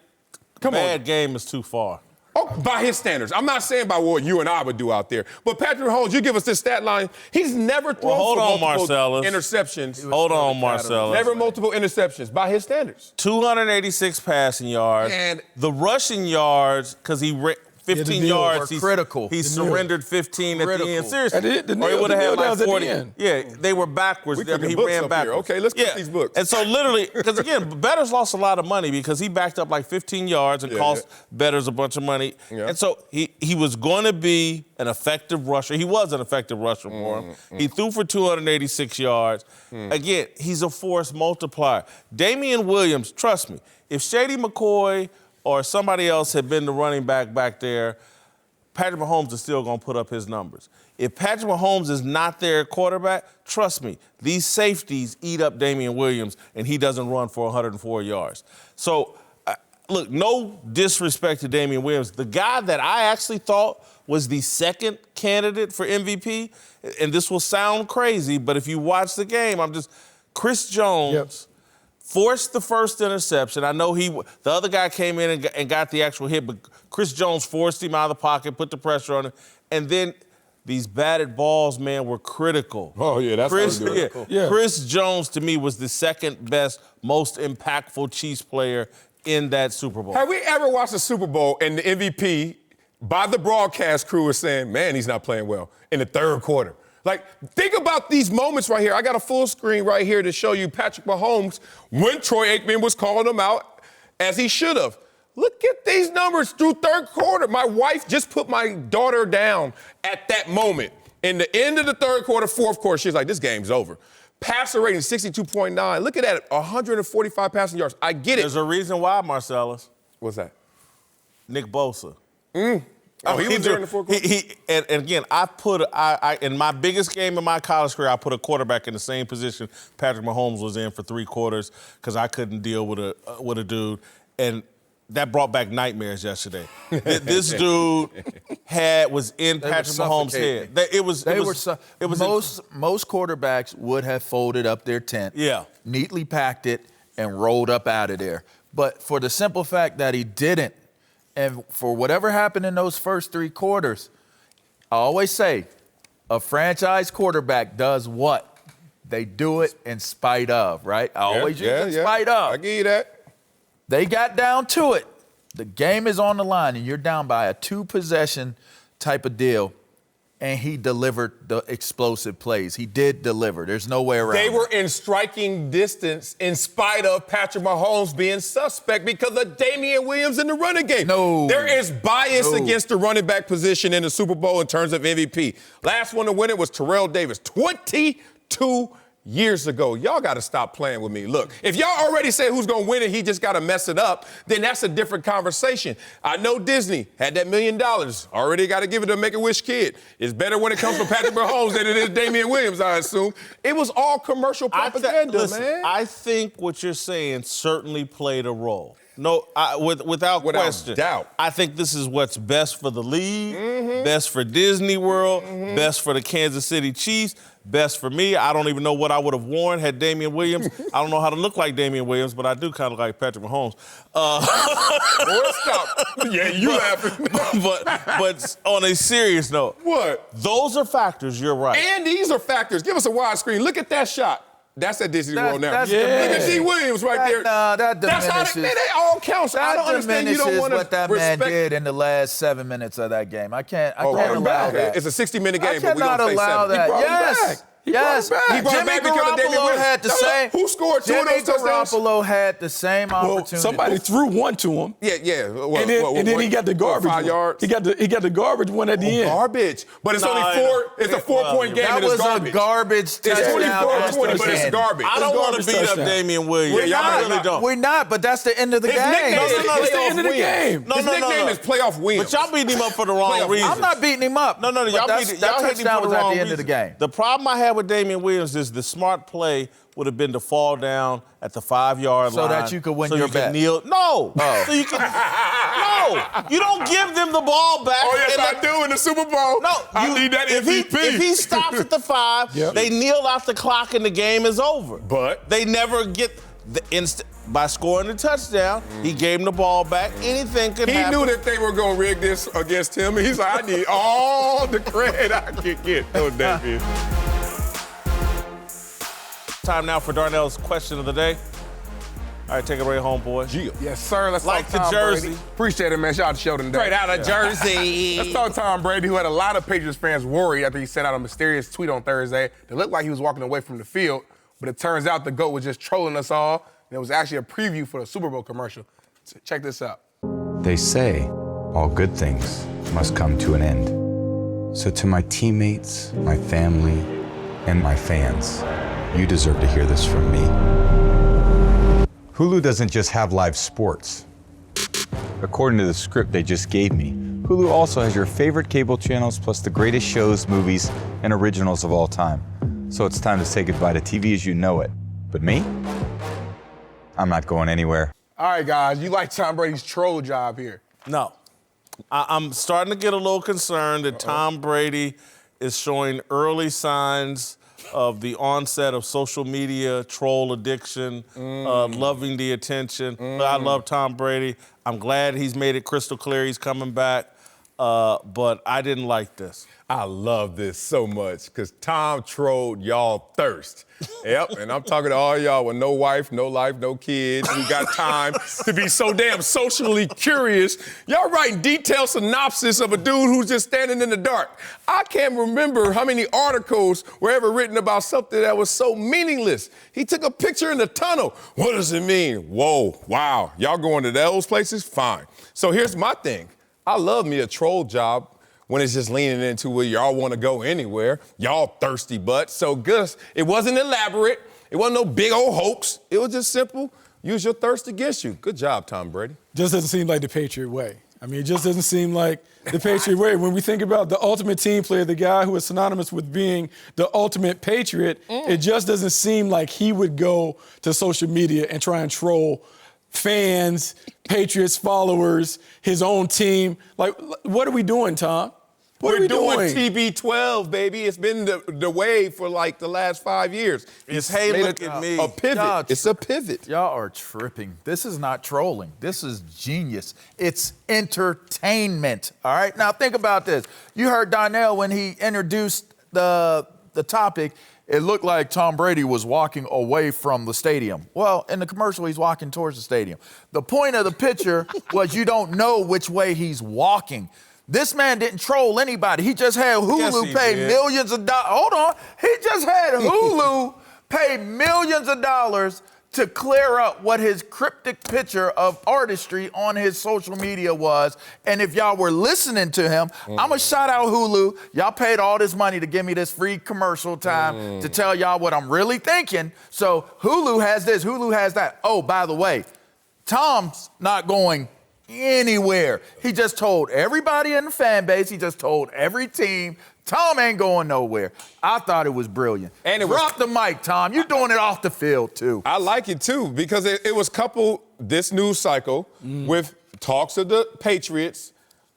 S2: bad game is too far.
S4: Oh, by his standards. I'm not saying by what you and I would do out there. But Patrick Mahomes, you give us this stat line. He's never thrown multiple interceptions.
S2: Hold on, Marcellus.
S4: Never multiple interceptions by his standards.
S2: 286 passing yards.
S4: And
S2: the rushing yards, because he 15 yards. He's
S6: critical.
S2: He surrendered 15 at the end. Seriously.
S5: Or
S2: he would have had like 40.
S5: The
S2: yeah, they were backwards.
S4: We
S2: he ran backwards.
S4: Okay, let's get these books.
S2: And so literally, because again, Betters lost a lot of money because he backed up like 15 yards and cost Betters a bunch of money. Yeah. And so he was going to be an effective rusher. He was an effective rusher for him. He threw for 286 yards. Again, he's a force multiplier. Damian Williams, trust me, if Shady McCoy or somebody else had been the running back there, Patrick Mahomes is still going to put up his numbers. If Patrick Mahomes is not their quarterback, trust me, these safeties eat up Damian Williams, and he doesn't run for 104 yards. So, look, no disrespect to Damian Williams. The guy that I actually thought was the second candidate for MVP, and this will sound crazy, but if you watch the game, Chris Jones forced the first interception. I know the other guy came in and got the actual hit, but Chris Jones forced him out of the pocket, put the pressure on him, and then these batted balls, man, were critical.
S4: Oh, yeah, that's critical.
S2: Chris Jones, to me, was the second best, most impactful Chiefs player in that Super Bowl.
S4: Have we ever watched a Super Bowl and the MVP by the broadcast crew is saying, man, he's not playing well in the third quarter? Like, think about these moments right here. I got a full screen right here to show you Patrick Mahomes when Troy Aikman was calling him out, as he should have. Look at these numbers through third quarter. My wife just put my daughter down at that moment. In the end of the third quarter, fourth quarter, she's like, this game's over. Passer rating 62.9. Look at that, 145 passing yards. I get it.
S2: There's a reason why, Marcellus.
S4: What's that?
S2: Nick Bosa.
S4: Oh, he was during the fourth quarter?
S2: And again, I in my biggest game of my college career, I put a quarterback in the same position Patrick Mahomes was in for 3 quarters because I couldn't deal with a dude. And that brought back nightmares yesterday. This dude was in Patrick Mahomes' head.
S6: Most quarterbacks would have folded up their tent, neatly packed it, and rolled up out of there. But for the simple fact that he didn't, and for whatever happened in those first 3 quarters, I always say, a franchise quarterback does what? They do it in spite of, right? I always use in spite of.
S4: I give you that.
S6: They got down to it. The game is on the line, and you're down by a 2-possession type of deal, and he delivered the explosive plays. He did deliver. There's no way around it.
S4: They were in striking distance in spite of Patrick Mahomes being suspect because of Damian Williams in the running game.
S6: No.
S4: There is bias against the running back position in the Super Bowl in terms of MVP. Last one to win it was Terrell Davis, 22 years ago. Y'all got to stop playing with me. Look, if y'all already say who's going to win it, he just got to mess it up, then that's a different conversation. I know Disney had that $1 million. Already got to give it to a Make-A-Wish kid. It's better when it comes from Patrick Mahomes than it is Damian Williams, I assume. It was all commercial propaganda, man.
S2: I think what you're saying certainly played a role. No, without question.
S4: Doubt.
S2: I think this is what's best for the league, best for Disney World, best for the Kansas City Chiefs, best for me. I don't even know what I would have worn had Damian Williams. I don't know how to look like Damian Williams, but I do kind of like Patrick Mahomes.
S4: Stop. Yeah, you laughing.
S2: but on a serious note.
S4: What?
S2: Those are factors, you're right.
S4: And these are factors. Give us a wide screen. Look at that shot. That's at Disney World now.
S6: Look
S4: at D. Williams right there.
S6: That diminishes.
S4: That's how they all count. So I don't understand you don't want to
S6: what that man did in the last 7 minutes of that game. I can't allow that.
S4: It's a 60-minute game, but we're going to say 7.
S6: I cannot allow that. Yes,
S4: He brought it
S6: Jimmy
S4: back because of Damian
S6: Garoppolo
S4: Williams.
S6: had the same.
S4: Who scored two of
S6: Jimmy
S4: those touchdowns?
S6: Garoppolo had the same
S5: Well,
S6: opportunity.
S5: somebody threw one to him.
S4: Yeah.
S5: And then he got the garbage
S4: 5
S5: one.
S4: yards.
S5: He got the garbage one at the end.
S4: Garbage. But it's only four. It's a 4-point game
S6: that
S4: and it's
S6: was
S4: garbage.
S6: a garbage
S4: It's
S6: touchdown.
S4: 24-20, but it's garbage.
S2: I don't want to
S5: garbage
S2: beat up
S5: touchdown.
S2: Damian Williams.
S6: We're
S2: I
S6: not.
S2: really don't.
S6: We're not, but that's the end of the
S4: His
S6: game.
S4: nickname is
S5: It's the end of the
S4: playoff
S5: game.
S4: wins. His nickname is playoff wins.
S2: But y'all beating him up for the wrong
S4: Playoff.
S2: reason.
S6: I'm not beating him up.
S2: No,
S6: But
S2: y'all
S6: that's-
S2: beat
S6: that
S2: y'all hit him
S6: touchdown
S2: for
S6: was
S2: the
S6: at
S2: wrong
S6: the end of the
S2: reason.
S6: game.
S2: The problem I had with Damian Williams is the smart play would have been to fall down at the 5-yard line.
S6: So that you could win
S2: so
S6: your
S2: you
S6: bet.
S2: Could kneel. No.
S6: Oh.
S2: So you can. No. You don't give them the ball back.
S4: Oh, yes,
S2: and
S4: I do in the Super Bowl.
S2: No,
S4: I need that MVP.
S2: If he stops at the 5,
S5: Yep.
S2: they kneel off the clock and the game is over.
S4: But
S2: they never get the by scoring the touchdown. He gave him the ball back. Anything could
S4: he
S2: happen.
S4: knew that they were going to rig this against him, and he's like, I need all the credit I can get. No, David.
S2: Time now for Darnell's question of the day. All right, take it right home, boys.
S7: Yes, sir. Let's
S2: Like
S7: talk
S2: the
S7: Tom
S2: jersey.
S7: Brady. Appreciate it, man. Shout out to Sheldon today.
S4: Straight out of Jersey.
S7: Let's talk Tom Brady, who had a lot of Patriots fans worried after he sent out a mysterious tweet on Thursday that looked like he was walking away from the field, but it turns out the GOAT was just trolling us all, and it was actually a preview for the Super Bowl commercial. So check this out.
S8: They say all good things must come to an end. So to my teammates, my family, and my fans, you deserve to hear this from me. Hulu doesn't just have live sports. According to the script they just gave me, Hulu also has your favorite cable channels plus the greatest shows, movies, and originals of all time. So it's time to say goodbye to TV as you know it. But me? I'm not going anywhere.
S7: All right, guys, you like Tom Brady's troll job here.
S2: No. I'm starting to get a little concerned that Tom Brady is showing early signs of the onset of social media troll addiction, loving the attention. I love Tom Brady. I'm glad he's made it crystal clear he's coming back, but I didn't like this.
S4: I love this so much because Tom trolled y'all thirst. Yep, and I'm talking to all y'all with no wife, no life, no kids, who got time to be so damn socially curious. Y'all writing detailed synopsis of a dude who's just standing in the dark. I can't remember how many articles were ever written about something that was so meaningless. He took a picture in the tunnel. What does it mean? Whoa, wow. Y'all going to those places? Fine. So here's my thing. I love me a troll job when it's just leaning into where y'all want to go anywhere. Y'all thirsty butts. So Gus, it wasn't elaborate. It wasn't no big old hoax. It was just simple. Use your thirst against you. Good job, Tom Brady.
S5: Just doesn't seem like the Patriot way. I mean, it just doesn't seem like the Patriot way. When we think about the ultimate team player, the guy who is synonymous with being the ultimate Patriot, it just doesn't seem like he would go to social media and try and troll fans, Patriots followers, his own team. Like, what are we doing, Tom? What are we doing?
S4: TB12, baby. It's been the wave for like the last 5 years.
S2: It's hey, look at me.
S4: A pivot. It's a pivot.
S6: Y'all are tripping. This is not trolling. This is genius. It's entertainment. All right? Now think about this. You heard Donnell when he introduced the topic. It looked like Tom Brady was walking away from the stadium. Well, in the commercial, he's walking towards the stadium. The point of the picture was you don't know which way he's walking. This man didn't troll anybody. He just had Hulu pay millions of dollars. Hold on. He just had Hulu pay millions of dollars to clear up what his cryptic picture of artistry on his social media was. And if y'all were listening to him, I'm going to shout out Hulu. Y'all paid all this money to give me this free commercial time to tell y'all what I'm really thinking. So Hulu has this, Hulu has that. Oh, by the way, Tom's not going anywhere. He just told everybody in the fan base, he just told every team, Tom ain't going nowhere. I thought it was brilliant. And drop the mic, Tom. You're doing it off the field, too.
S4: I like it, too, because it was coupled this news cycle with talks of the Patriots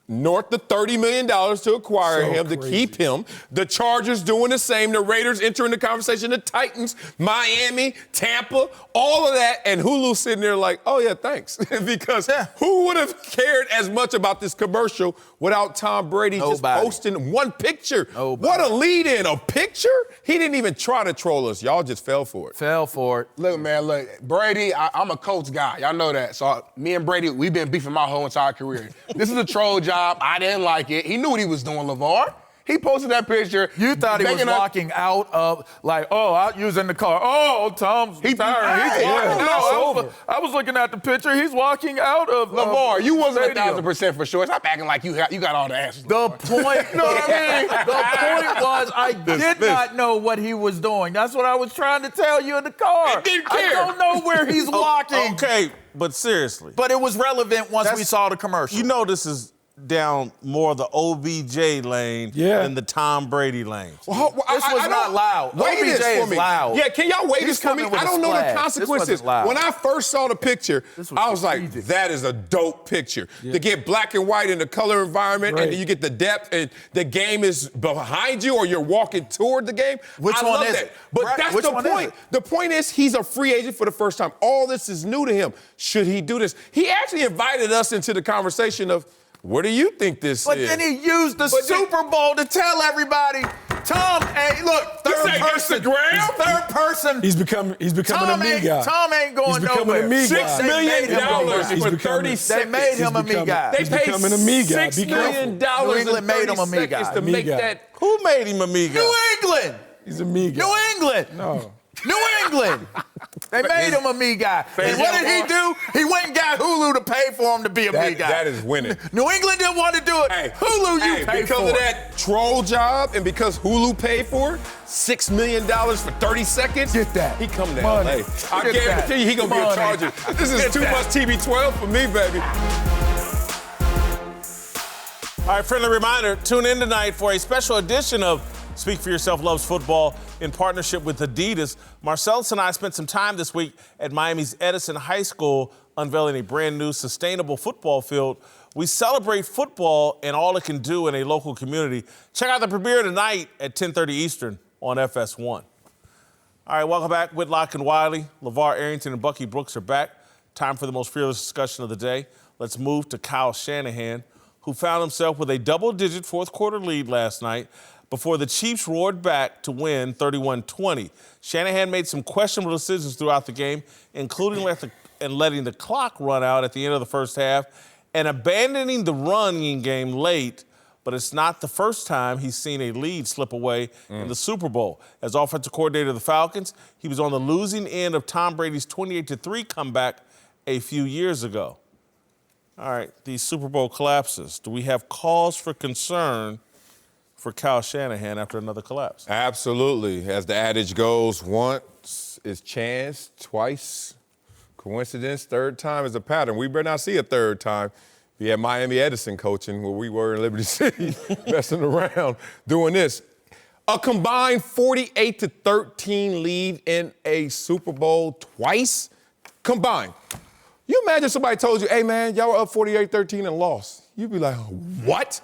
S4: north of $30 million to acquire him, to keep him. The Chargers doing the same. The Raiders entering the conversation. The Titans, Miami, Tampa, all of that. And Hulu sitting there like, oh, yeah, thanks. Because who would have cared as much about this commercial without Tom Brady just posting one picture? What a lead-in, a picture? He didn't even try to troll us. Y'all just fell for it.
S6: Fell for it.
S7: Look, man, Brady, I'm a Colts guy. Y'all know that. So me and Brady, we've been beefing my whole entire career. This is a troll job. I didn't like it. He knew what he was doing, LeVar. He posted that picture.
S6: You thought he was walking out of, like, out using the car. Oh, Tom's retiring. He's walking out. I was looking at the picture. He's walking out of
S7: Lamar, you wasn't
S6: stadium.
S7: 1,000% for sure. Stop acting like you got all the answers.
S6: The point, you know what I mean? The point was I did not know what he was doing. That's what I was trying to tell you in the car.
S7: I didn't care.
S6: I don't know where he's walking.
S2: Okay, but seriously.
S6: But it was relevant once we saw the commercial.
S2: You know this is down more the OBJ lane than the Tom Brady lane.
S6: Well, this was not loud.
S7: Wait
S6: OBJ
S7: this for
S6: is
S7: me.
S6: loud.
S7: Yeah, can y'all wait this for me? I don't know the consequences. When I first saw the picture, I was like, that is a dope picture. To get black and white in the color environment, and then you get the depth, and the game is behind you, or you're walking toward the game.
S6: Which one is it?
S7: But that's the point. The point is, he's a free agent for the first time. All this is new to him. Should he do this? He actually invited us into the conversation of, what do you think this is?
S6: But then he used the Super Bowl to tell everybody, Tom, hey, look, third person.
S5: He's becoming a me guy.
S6: Tom ain't going nowhere.
S7: $6 million for 30 seconds.
S6: They made him a me guy.
S7: They paid
S5: becoming a me guy.
S7: $6 million
S6: New England made him a me guy.
S7: to make that.
S2: Who made him a me guy?
S6: New England.
S5: He's a me guy.
S6: New England.
S5: No.
S6: New England. They made him a me guy. And what did he do? He went and got Hulu to pay for him to be a me guy.
S7: That is winning.
S6: New England didn't want to do it.
S7: Hey,
S6: Hulu, you pay
S7: because
S6: for
S7: of that troll job and because Hulu paid for it, $6 million for 30 seconds.
S6: Get that.
S7: He coming to
S6: Money.
S7: LA. I guarantee you he gonna be a Charger. This is too much TB12 for me, baby.
S2: All right, friendly reminder, tune in tonight for a special edition of Speak for Yourself Loves Football in partnership with Adidas. Marcellus and I spent some time this week at Miami's Edison High School unveiling a brand new sustainable football field. We celebrate football and all it can do in a local community. Check out the premiere tonight at 10:30 Eastern on FS1. All right, welcome back. Whitlock and Wiley, LeVar Arrington and Bucky Brooks are back. Time for the most fearless discussion of the day. Let's move to Kyle Shanahan, who found himself with a double-digit fourth-quarter lead last night before the Chiefs roared back to win 31-20. Shanahan made some questionable decisions throughout the game, including letting the clock run out at the end of the first half and abandoning the running game late, but it's not the first time he's seen a lead slip away in the Super Bowl. As offensive coordinator of the Falcons, he was on the losing end of Tom Brady's 28-3 comeback a few years ago. All right, these Super Bowl collapses. Do we have cause for concern for Kyle Shanahan after another collapse?
S4: Absolutely. As the adage goes, once is chance, twice coincidence, third time is a pattern. We better not see a third time. We had Miami Edison coaching where we were in Liberty City, messing around, doing this. A combined 48-13 lead in a Super Bowl twice combined. You imagine somebody told you, hey, man, y'all were up 48-13 and lost. You'd be like, what?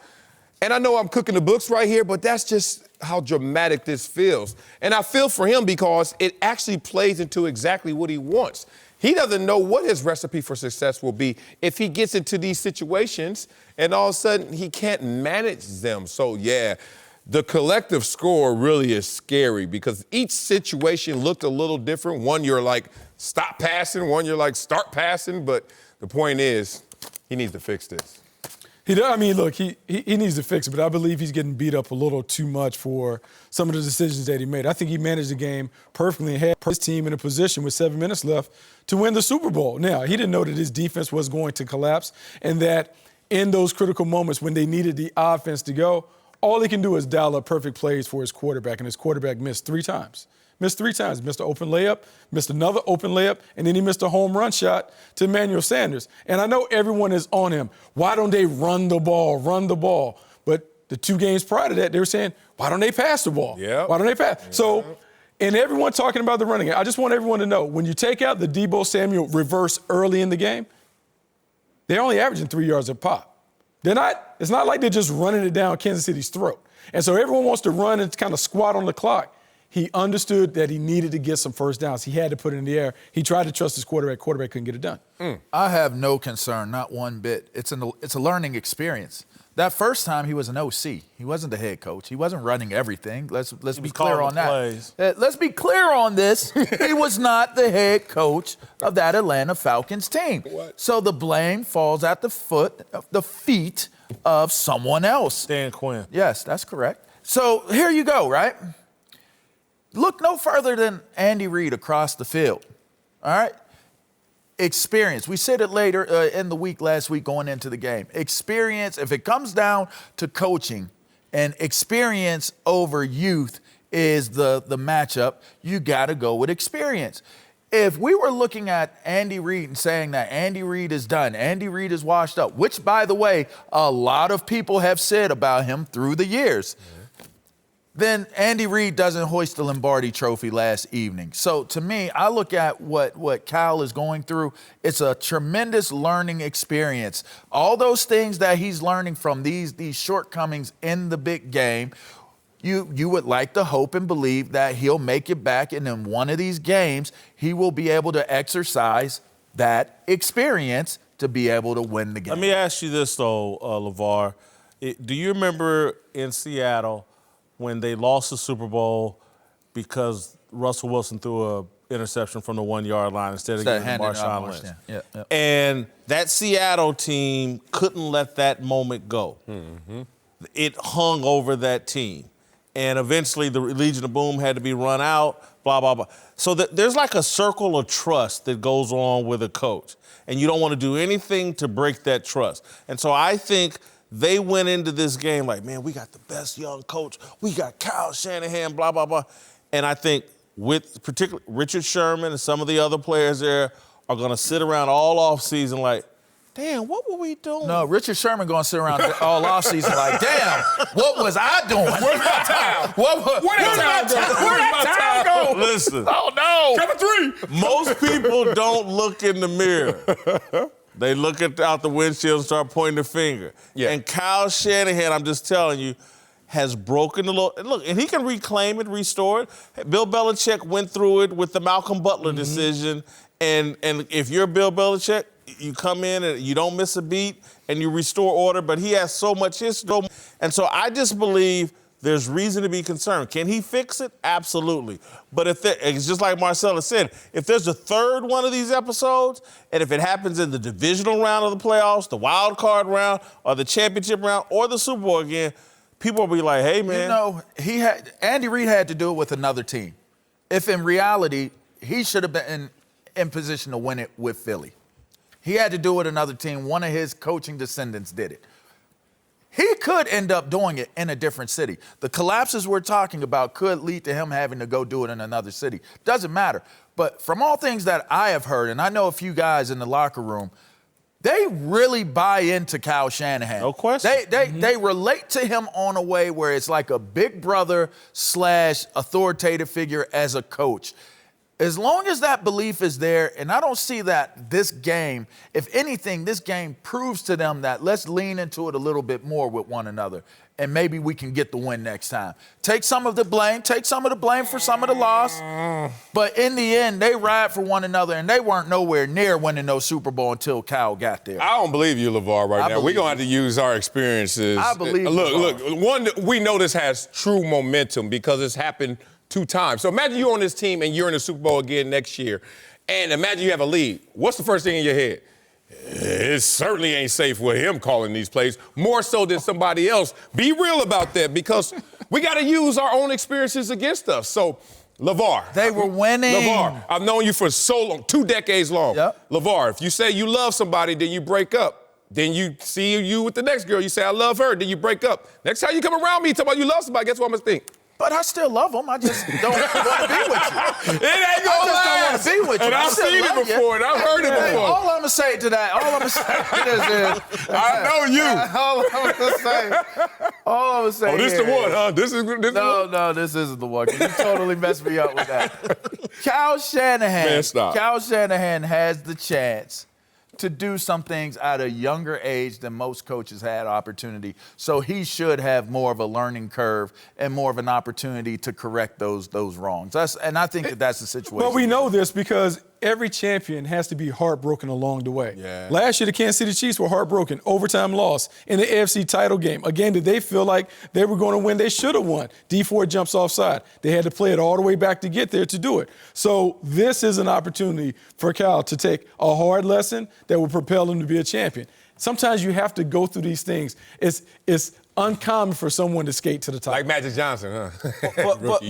S4: And I know I'm cooking the books right here, but that's just how dramatic this feels. And I feel for him because it actually plays into exactly what he wants. He doesn't know what his recipe for success will be if he gets into these situations and all of a sudden he can't manage them. So, yeah, the collective score really is scary because each situation looked a little different. One, you're like, stop passing. One, you're like, start passing. But the point is, he needs to fix this.
S5: He needs to fix it, but I believe he's getting beat up a little too much for some of the decisions that he made. I think he managed the game perfectly and had his team in a position with 7 minutes left to win the Super Bowl. Now, he didn't know that his defense was going to collapse and that in those critical moments when they needed the offense to go, all he can do is dial up perfect plays for his quarterback, and his quarterback missed 3 times. Missed 3 times. Missed an open layup, missed another open layup, and then he missed a home run shot to Emmanuel Sanders. And I know everyone is on him. Why don't they run the ball? But the 2 games prior to that, they were saying, why don't they pass the ball?
S4: Yeah.
S5: Why don't they pass? Yeah. So, and everyone talking about the running game, I just want everyone to know, when you take out the Deebo Samuel reverse early in the game, they're only averaging 3 yards a pop. It's not like they're just running it down Kansas City's throat. And so everyone wants to run and kind of squat on the clock. He understood that he needed to get some first downs. He had to put it in the air. He tried to trust his quarterback. Quarterback couldn't get it done.
S6: I have no concern, not one bit. It's a learning experience. That first time he was an OC. He wasn't the head coach. He wasn't running everything. Let's be clear on that. Let's be clear on this. He was not the head coach of that Atlanta Falcons team. So the blame falls at the feet of someone else.
S2: Dan Quinn.
S6: Yes, that's correct. So here you go, right? Look no further than Andy Reid across the field, all right? Experience. We said it later in the week, last week, going into the game. Experience, if it comes down to coaching and experience over youth is the matchup, you got to go with experience. If we were looking at Andy Reid and saying that Andy Reid is done, Andy Reid is washed up, which, by the way, a lot of people have said about him through the years, then Andy Reid doesn't hoist the Lombardi Trophy last evening. So to me, I look at what Cal is going through. It's a tremendous learning experience. All those things that he's learning from these shortcomings in the big game, you would like to hope and believe that he'll make it back, and in one of these games, he will be able to exercise that experience to be able to win the game.
S2: Let me ask you this, though, LeVar. Do you remember in Seattle when they lost the Super Bowl because Russell Wilson threw an interception from the 1 yard line instead of giving Marshawn Lynch?
S6: Yeah.
S2: And that Seattle team couldn't let that moment go. Mm-hmm. It hung over that team. And eventually the Legion of Boom had to be run out, blah, blah, blah. So there's like a circle of trust that goes on with a coach. And you don't want to do anything to break that trust. And so I think they went into this game like, man, we got the best young coach. We got Kyle Shanahan, blah, blah, blah. And I think with particularly Richard Sherman and some of the other players there are going to sit around all offseason like, damn, what were we doing?
S6: No, Richard Sherman going to sit around all offseason like, damn, what was I doing? Where's my time? Where'd that time go?
S2: Listen.
S6: Oh, no.
S7: Count of 3.
S2: Most people don't look in the mirror. They look out the windshield and start pointing the finger.
S4: Yeah.
S2: And Kyle Shanahan, I'm just telling you, has broken the law. Look, and he can reclaim it, restore it. Bill Belichick went through it with the Malcolm Butler decision. And if you're Bill Belichick, you come in and you don't miss a beat and you restore order, but he has so much history. And so I just believe there's reason to be concerned. Can he fix it? Absolutely. But it's just like Marcellus said, if there's a third one of these episodes, and if it happens in the divisional round of the playoffs, the wild card round, or the championship round, or the Super Bowl again, people will be like, hey, man.
S6: You know, Andy Reid had to do it with another team. If in reality, he should have been in position to win it with Philly. He had to do it with another team. One of his coaching descendants did it. He could end up doing it in a different city. The collapses we're talking about could lead to him having to go do it in another city. Doesn't matter. But from all things that I have heard, and I know a few guys in the locker room, they really buy into Kyle Shanahan.
S2: No question.
S6: They relate to him on a way where it's like a big brother / authoritative figure as a coach. As long as that belief is there, and I don't see that this game, if anything, this game proves to them that let's lean into it a little bit more with one another, and maybe we can get the win next time. Take some of the blame for some of the loss, but in the end, they ride for one another, and they weren't nowhere near winning no Super Bowl until Kyle got there.
S4: I don't believe you, LeVar, right now. We're going to have to use our experiences.
S6: I believe
S4: Look, one, we know this has true momentum because it's happened 2 times. So imagine you're on this team and you're in the Super Bowl again next year, and imagine you have a lead. What's the first thing in your head? It certainly ain't safe with him calling these plays, more so than somebody else. Be real about that because we got to use our own experiences against us. So, LeVar.
S6: They were winning.
S4: LeVar, I've known you for so long, 2 decades long.
S6: Yep.
S4: LeVar, if you say you love somebody, then you break up. Then you see you with the next girl, you say, I love her, then you break up. Next time you come around me, talk about you love somebody, guess what I'm going to think?
S6: But I still love them. I just don't want to be with you.
S4: It ain't gonna last.
S6: I just don't want to be with you.
S4: And I've seen it before, and I've heard it before.
S6: All I'm going to say to that, is
S4: I know you.
S6: All I'm going to say.
S4: Oh, this is the one, huh? This is the one?
S6: No, this isn't the one. You totally messed me up with that. Kyle Shanahan.
S4: Man, stop.
S6: Kyle Shanahan has the chance to do some things at a younger age than most coaches had opportunity. So he should have more of a learning curve and more of an opportunity to correct those wrongs. And I think that's the situation.
S5: But we know this because every champion has to be heartbroken along the way.
S4: Yeah.
S5: Last year, the Kansas City Chiefs were heartbroken, overtime loss in the AFC title game. Again, did they feel like they were going to win? They should have won. Dee Ford jumps offside. They had to play it all the way back to get there to do it. So this is an opportunity for Cal to take a hard lesson that will propel him to be a champion. Sometimes you have to go through these things. It's uncommon for someone to skate to the top.
S4: Like Magic Johnson, huh?
S2: But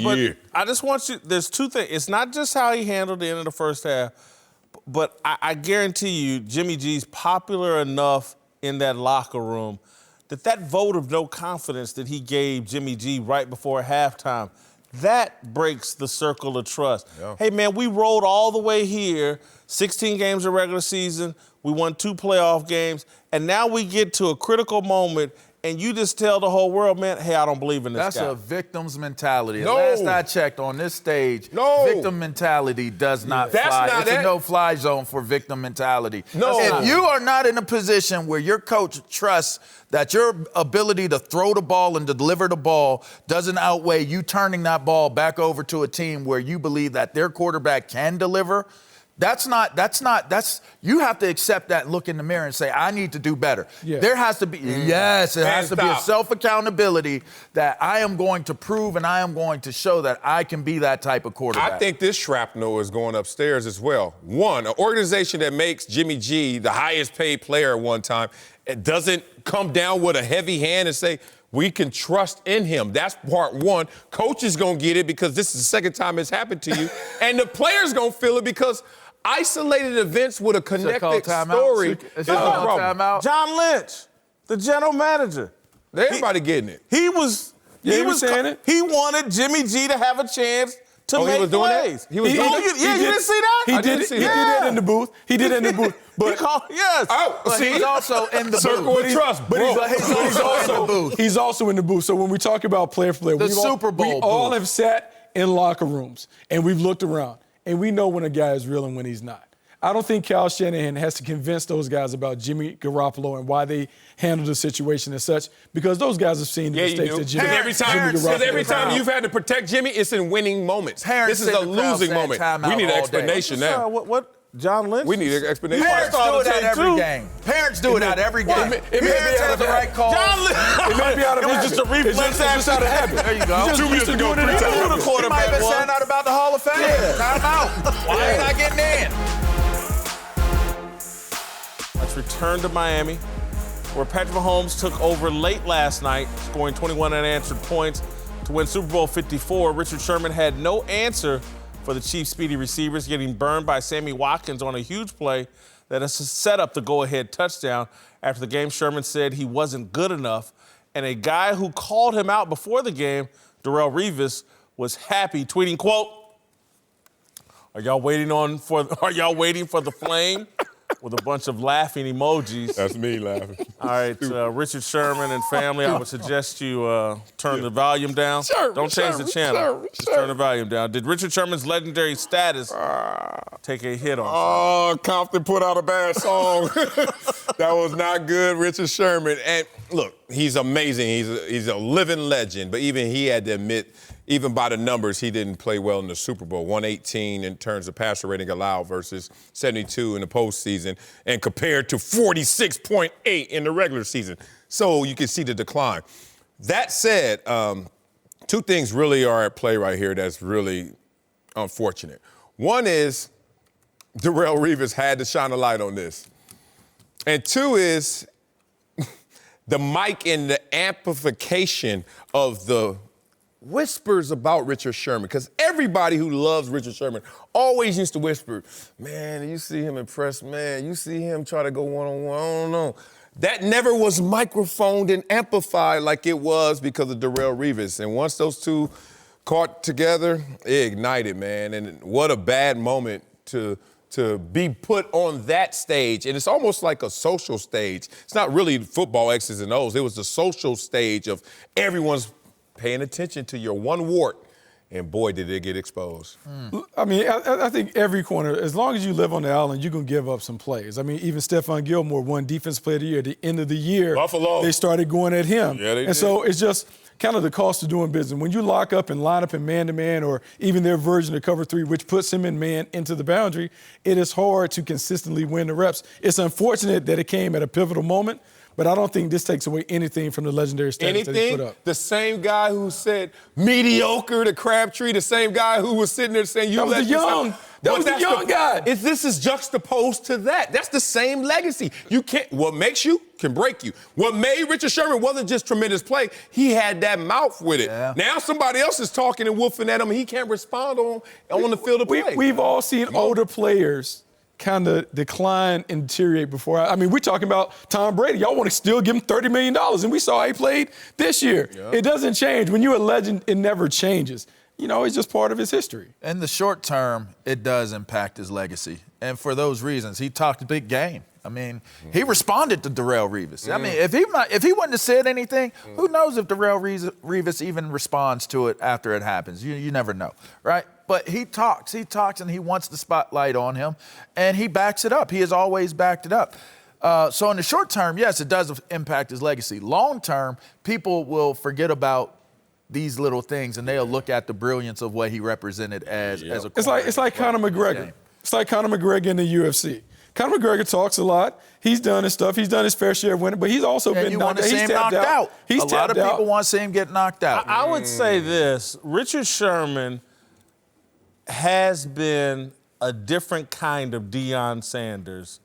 S2: I just want you, there's two things. It's not just how he handled the end of the first half, but I guarantee you Jimmy G's popular enough in that locker room that vote of no confidence that he gave Jimmy G right before halftime, that breaks the circle of trust. Yeah. Hey, man, we rolled all the way here, 16 games of regular season, we won 2 playoff games, and now we get to a critical moment and you just tell the whole world, man, hey, I don't believe in this
S6: That's
S2: guy.
S6: a victim's mentality.
S4: No.
S6: Last I checked on this stage, victim mentality does not fly. It's a no-fly zone for victim mentality.
S4: No.
S6: If you are not in a position where your coach trusts that your ability to throw the ball and to deliver the ball doesn't outweigh you turning that ball back over to a team where you believe that their quarterback can deliver, you have to accept that and look in the mirror and say, I need to do better. Yeah. There has to be, it has to be a self-accountability that I am going to prove and I am going to show that I can be that type of quarterback.
S4: I think this shrapnel is going upstairs as well. One, an organization that makes Jimmy G the highest paid player at one time, it doesn't come down with a heavy hand and say, we can trust in him. That's part one. Coach is going to get it because this is the second time it's happened to you. And the player's going to feel it because isolated events with a connected story.
S2: John Lynch, the general manager.
S4: Everybody getting it.
S2: He wanted Jimmy G to have a chance to make plays.
S4: He was doing it?
S2: You didn't see that?
S5: He did it in the booth. He did it in the booth. But
S6: he's also in the
S4: circle
S6: booth.
S4: of trust.
S6: But he's also in the booth.
S5: He's also in the booth. So when we talk about player for player, we all have sat in locker rooms and we've looked around and we know when a guy is real and when he's not. I don't think Kyle Shanahan has to convince those guys about Jimmy Garoppolo and why they handled the situation as such, because those guys have seen the mistakes that Jimmy Garoppolo.
S4: Because every time you've had to protect Jimmy, it's in winning moments. This is a losing moment. We need an explanation now.
S2: What? John Lynch?
S4: We need an explanation.
S6: Parents do it at every game. Parents do it at every game. Parents have the right call.
S2: John Lynch.
S5: It may be out of habit.
S2: It was just a reflex action.
S5: It's just out of habit.
S6: There you go.
S5: 2 weeks ago,
S2: the quarterback.
S6: You might have been saying that about the Hall of Fame. Time out. Why ain't I getting in?
S2: Let's return to Miami, where Patrick Mahomes took over late last night, scoring 21 unanswered points to win Super Bowl 54. Richard Sherman had no answer for the Chiefs' speedy receivers, getting burned by Sammy Watkins on a huge play that has set up the go-ahead touchdown. After the game, Sherman said he wasn't good enough, and a guy who called him out before the game, Darrelle Revis, was happy, tweeting, quote, Are y'all waiting for the flame? With a bunch of laughing emojis.
S4: That's me laughing.
S2: All right, Richard Sherman and family, I would suggest you turn the volume down. Don't change the channel. Just turn the volume down. Did Richard Sherman's legendary status take a hit on you?
S4: Oh, Compton put out a bad song. That was not good, Richard Sherman. And look, he's amazing. He's a living legend. But even he had to admit, even by the numbers, he didn't play well in the Super Bowl. 118 in terms of passer rating allowed versus 72 in the postseason, and compared to 46.8 in the regular season. So you can see the decline. That said, 2 things really are at play right here that's really unfortunate. One is Darrelle Revis had to shine a light on this. And 2 is the mic and the amplification of the whispers about Richard Sherman, because everybody who loves Richard Sherman always used to whisper, man, you see him impressed, man, you see him try to go one-on-one, I don't know. That never was microphoned and amplified like it was because of Darrelle Revis. And once those two caught together, it ignited, man. And what a bad moment to be put on that stage. And it's almost like a social stage. It's not really football X's and O's. It was the social stage of everyone's paying attention to your one wart, and boy, did it get exposed.
S5: I mean, I think every corner, as long as you live on the island, you're going to give up some plays. I mean, even Stephon Gilmore won Defensive Player of the Year. At the end of the year,
S4: Buffalo,
S5: they started going at him.
S4: Yeah, they did.
S5: So it's just kind of the cost of doing business. When you lock up and line up in man-to-man, or even their version of cover 3, which puts him in man into the boundary, it is hard to consistently win the reps. It's unfortunate that it came at a pivotal moment, but I don't think this takes away anything from the legendary status that he put up.
S4: The same guy who said mediocre to Crabtree, the same guy who was sitting there saying, you let
S5: That was the young guy.
S4: This is juxtaposed to that. That's the same legacy. You can't. What makes you can break you. What made Richard Sherman wasn't just tremendous play. He had that mouth with it.
S6: Yeah.
S4: Now somebody else is talking and woofing at him, and he can't respond on the field of play.
S5: We've all seen older players kind of decline and deteriorate before. I mean, we're talking about Tom Brady. Y'all want to still give him $30 million, and we saw how he played this year. Yeah. It doesn't change. When you're a legend, it never changes. You know, it's just part of his history.
S6: In the short term, it does impact his legacy. And for those reasons, he talked a big game. I mean, he responded to Darrelle Revis. I mean, if he wouldn't have said anything, who knows if Darrelle Revis even responds to it after it happens. You never know, right? But he talks, and he wants the spotlight on him, and he backs it up. He has always backed it up. So in the short term, yes, it does impact his legacy. Long term, people will forget about these little things, and they'll look at the brilliance of what he represented as a.
S5: It's like Conor McGregor. It's like Conor McGregor in the UFC. Conor McGregor talks a lot. He's done his stuff. He's done his fair share of winning, but he's also been knocked out.
S6: He's knocked out.
S5: A
S6: lot of people want to see him get knocked out.
S2: I would say this: Richard Sherman has been a different kind of Deion Sanders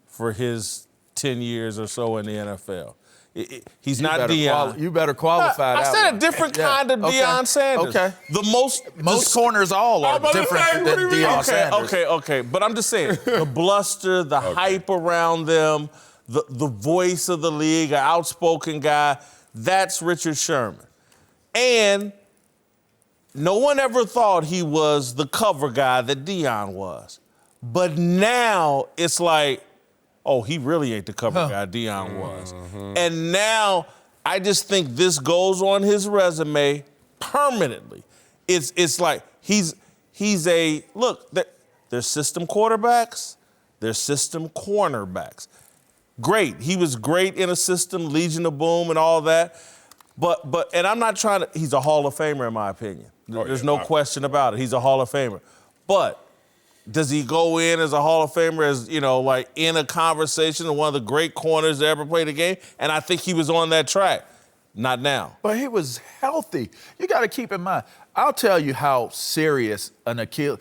S2: for his 10 years or so in the NFL. He's not Deion.
S6: You better qualify that.
S2: I said a different kind of Deion Sanders.
S6: Okay. Most corners all are different than Deion Sanders.
S2: Okay. But I'm just saying, the bluster, the hype around them, the voice of the league, an outspoken guy, that's Richard Sherman. And no one ever thought he was the cover guy that Deion was. But now it's like, oh, he really ain't the cover guy Deion was. And now I just think this goes on his resume permanently. It's like he's there's system quarterbacks, there's system cornerbacks. Great. He was great in a system, Legion of Boom and all that. But and I'm not trying to, he's a Hall of Famer in my opinion. There's no question about it. He's a Hall of Famer. But does he go in as a Hall of Famer as, like in a conversation of one of the great corners that ever played the game? And I think he was on that track. Not now.
S6: But he was healthy. You got to keep in mind, I'll tell you how serious an Achilles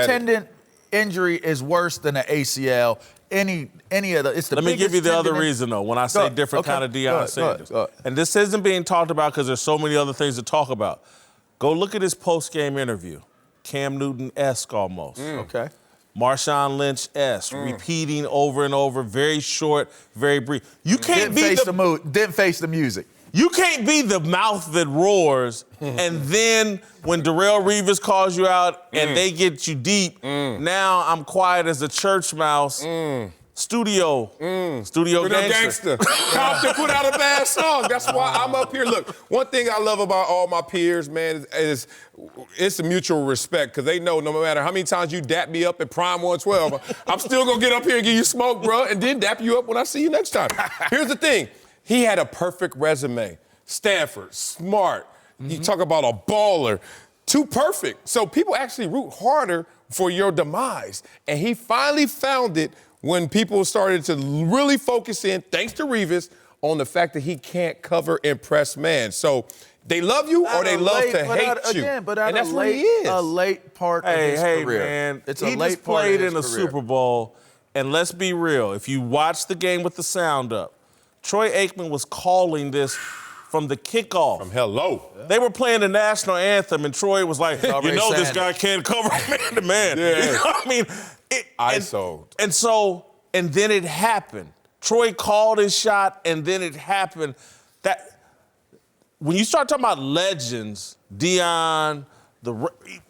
S6: tendon injury is worse than an ACL. Any of the, it's the
S2: Let me give you the other reason, though, when I say different kind of Deion Sanders. And this isn't being talked about because there's so many other things to talk about. Go look at his post-game interview. Cam Newton-esque almost.
S6: Okay.
S2: Marshawn Lynch-esque, repeating over and over, very short, very brief. You can't
S6: didn't face the music.
S2: You can't be the mouth that roars, and then when Darrelle Revis calls you out and they get you deep, now I'm quiet as a church mouse. Studio gangster.
S4: Compton put out a bad song. That's why I'm up here. Look, one thing I love about all my peers, man, is it's a mutual respect because they know no matter how many times you dap me up at Prime 112, I'm still going to get up here and give you smoke, bro, and then dap you up when I see you next time. Here's the thing. He had a perfect resume. Stanford, smart. You talk about a baller. Too perfect. So people actually root harder for your demise. And he finally found it when people started to really focus in, thanks to Revis, on the fact that he can't cover and press man. So they love you or they love to hate you.
S6: And
S4: that's what he is.
S6: A late part of his career.
S2: Man,
S6: it's
S2: he
S6: a late
S2: just played in a
S6: career.
S2: Super Bowl, and let's be real. If you watch the game with the sound up, Troy Aikman was calling this from the kickoff.
S4: From hello.
S2: They were playing the national anthem, and Troy was like, this guy can't cover man to man.
S4: Yeah.
S2: You know what I mean? And then it happened. Troy called his shot, and then it happened. That when you start talking about legends, Deion,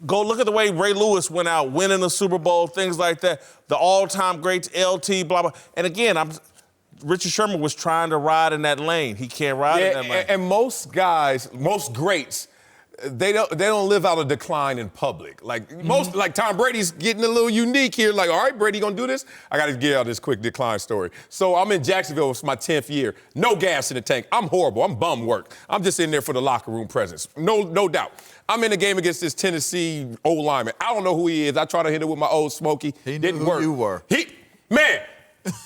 S2: go look at the way Ray Lewis went out, winning the Super Bowl, things like that. The all-time greats, LT, blah, blah. And again, Richard Sherman was trying to ride in that lane. He can't ride in that lane.
S4: And most guys, most greats, they don't live out a decline in public. Like Tom Brady's getting a little unique here. Like, all right, Brady, gonna do this? I gotta get out this quick decline story. So I'm in Jacksonville. It's my 10th year. No gas in the tank. I'm horrible. I'm bum work. I'm just in there for the locker room presence. No doubt. I'm in a game against this Tennessee old lineman. I don't know who he is. I try to hit it with my old Smokey.
S6: He knew who you were.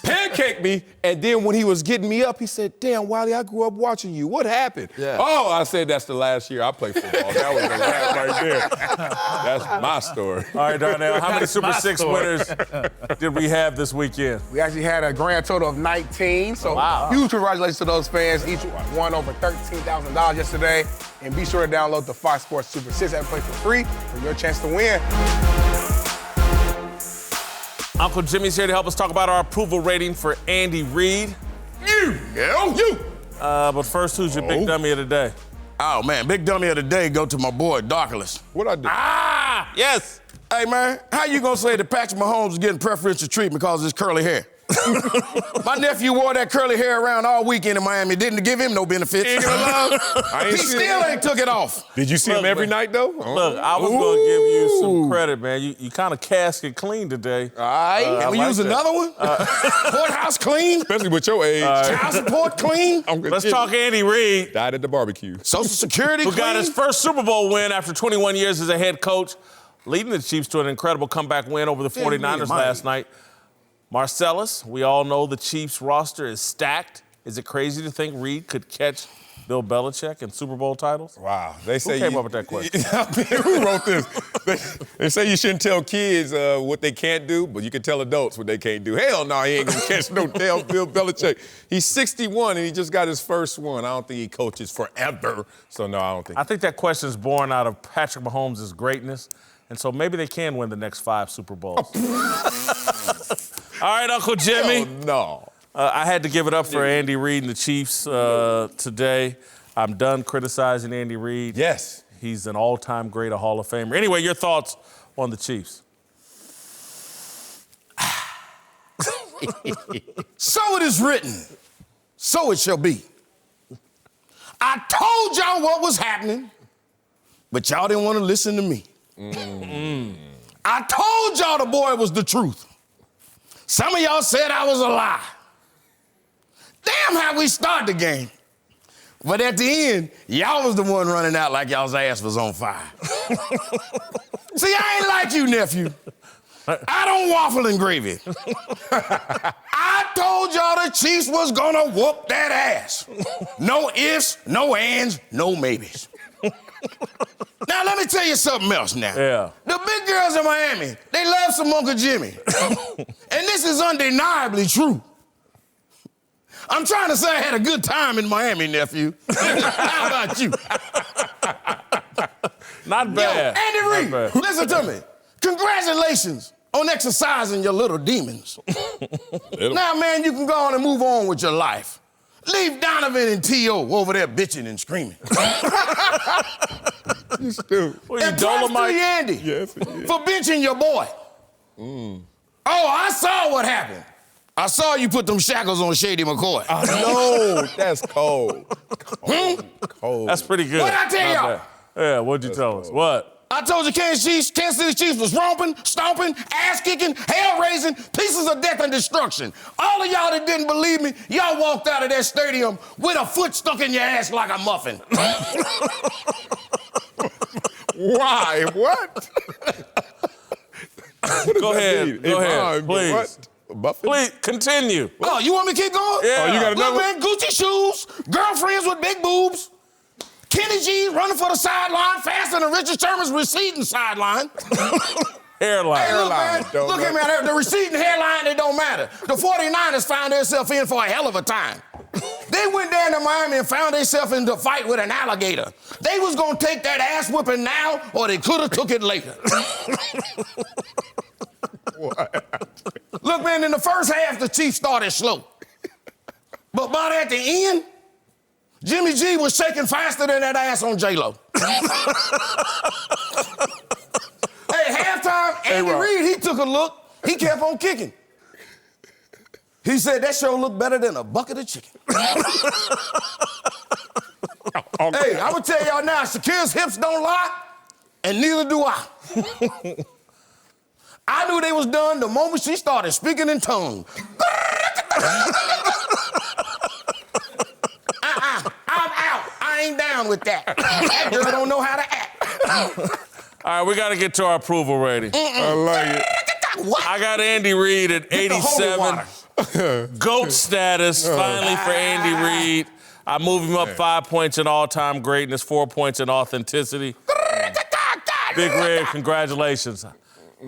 S4: pancaked me, and then when he was getting me up, he said, "Damn, Wiley, I grew up watching you. What happened?"
S6: Yeah.
S4: Oh, I said, that's the last year I played football. That was the rap right there. That's my story.
S2: All right, Darnell, how many Super 6 winners did we have this weekend?
S7: We actually had a grand total of 19. So huge congratulations to those fans. Each won over $13,000 yesterday. And be sure to download the Fox Sports Super 6 and play for free for your chance to win.
S2: Uncle Jimmy's here to help us talk about our approval rating for Andy Reid.
S1: You.
S2: But first, who's your big dummy of the day?
S1: Oh, man, big dummy of the day go to my boy, Darkless.
S4: What'd I do?
S2: Ah, yes.
S1: Hey, man, how you gonna say that Patrick Mahomes is getting preferential treatment because of his curly hair? My nephew wore that curly hair around all weekend in Miami. Didn't give him no benefits. He still ain't took it off.
S4: Did you see him every night, though?
S2: Look, I was going to give you some credit, man. You kind of casket clean today.
S1: All right, and we
S2: like
S1: use
S2: that.
S1: another one? Courthouse clean?
S4: Especially with your age.
S1: Child support clean?
S2: Let's talk Andy Reid,
S4: Died at the barbecue.
S1: Social Security
S2: who
S1: clean?
S2: got his first Super Bowl win after 21 years as a head coach, leading the Chiefs to an incredible comeback win over the 49ers last night. Marcellus, we all know the Chiefs roster is stacked. Is it crazy to think Reid could catch Bill Belichick in Super Bowl titles?
S4: Wow. They say
S2: Who came up with that question?
S4: Who wrote this? They say you shouldn't tell kids what they can't do, but you can tell adults what they can't do. Hell no, he ain't gonna catch no damn Bill Belichick. He's 61 and he just got his first one. I don't think he coaches forever. So no, I don't think.
S2: I think that question is born out of Patrick Mahomes' greatness, and so maybe they can win the next 5 Super Bowls. All right, Uncle Jimmy.
S4: Oh, no.
S2: I had to give it up for Andy Reid and the Chiefs today. I'm done criticizing Andy Reid.
S4: Yes.
S2: He's an all-time great, a Hall of Famer. Anyway, your thoughts on the Chiefs?
S1: So it is written, so it shall be. I told y'all what was happening, but y'all didn't want to listen to me. I told y'all the boy was the truth. Some of y'all said I was a lie. Damn how we start the game. But at the end, y'all was the one running out like y'all's ass was on fire. See, I ain't like you, nephew. I don't waffle in gravy. I told y'all the Chiefs was gonna whoop that ass. No ifs, no ands, no maybes. Now, let me tell you something else now.
S2: Yeah.
S1: The big girls in Miami, they love some Uncle Jimmy. And this is undeniably true. I'm trying to say I had a good time in Miami, nephew. How about you?
S2: Not bad.
S1: Yo, Andy Reid, listen to me. Congratulations on exercising your little demons. Now, man, you can go on and move on with your life. Leave Donovan and T.O. over there bitching and screaming.
S4: You stupid.
S2: Well,
S1: And props to you, Andy, for benching your boy. Oh, I saw what happened. I saw you put them shackles on Shady McCoy.
S4: I know. That's cold. Cold.
S2: That's pretty good.
S1: What'd I tell
S2: Not
S1: y'all?
S2: bad. Yeah, what'd you tell us? What?
S1: I told you Kansas City Chiefs was romping, stomping, ass-kicking, hell-raising, pieces of death and destruction. All of y'all that didn't believe me, y'all walked out of that stadium with a foot stuck in your ass like a muffin.
S4: Why? What?
S2: Go ahead. Go ahead, please.
S4: What? Buffett?
S2: Please, continue.
S1: Oh, you want me to keep going?
S2: Yeah.
S4: Oh, you got another
S1: Look, man, Gucci shoes, girlfriends with big boobs, Kenny G running for the sideline faster than Richard Sherman's receding sideline.
S2: Hairline.
S1: Hey, look, man,
S4: don't
S1: look at me. The receding hairline, it don't matter. The 49ers found themselves in for a hell of a time. They went down to Miami and found themselves in the fight with an alligator. They was gonna take that ass whipping now, or they could have took it later. Look, man, in the first half, the Chiefs started slow. But about at the end, Jimmy G was shaking faster than that ass on J-Lo. Hey, halftime, Andy Reid, he took a look. He kept on kicking. He said, that show looked better than a bucket of chicken. Hey, I'm gonna tell y'all now, Shakira's hips don't lie, and neither do I. I knew they was done the moment she started speaking in tongues. I'm out. I ain't down with that. That girl don't know how to act.
S2: All right, we got to get to our approval rating.
S4: I like it.
S1: What?
S2: I got Andy Reid at
S1: Get the holy
S2: 87.
S1: water.
S2: GOAT status finally for Andy Reid. I move him up 5 points in all-time greatness, 4 points in authenticity. Big Red, congratulations.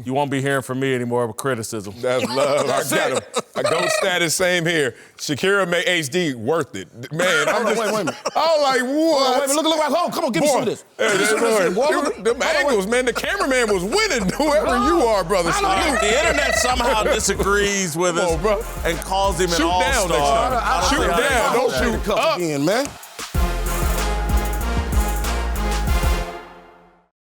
S2: You won't be hearing from me anymore with criticism.
S4: That's love. I got him. A GOAT status, same here. Shakira made HD worth it. Man, I'm just... Wait a minute. I'm like, what?
S1: Wait a minute, look right home. Come on, give me some of this.
S4: Hey, the angles, man. The cameraman was winning, whoever you are, brother.
S2: The internet somehow disagrees with us and calls him an all-star.
S4: Shoot down. Don't shoot up.
S1: Again, man.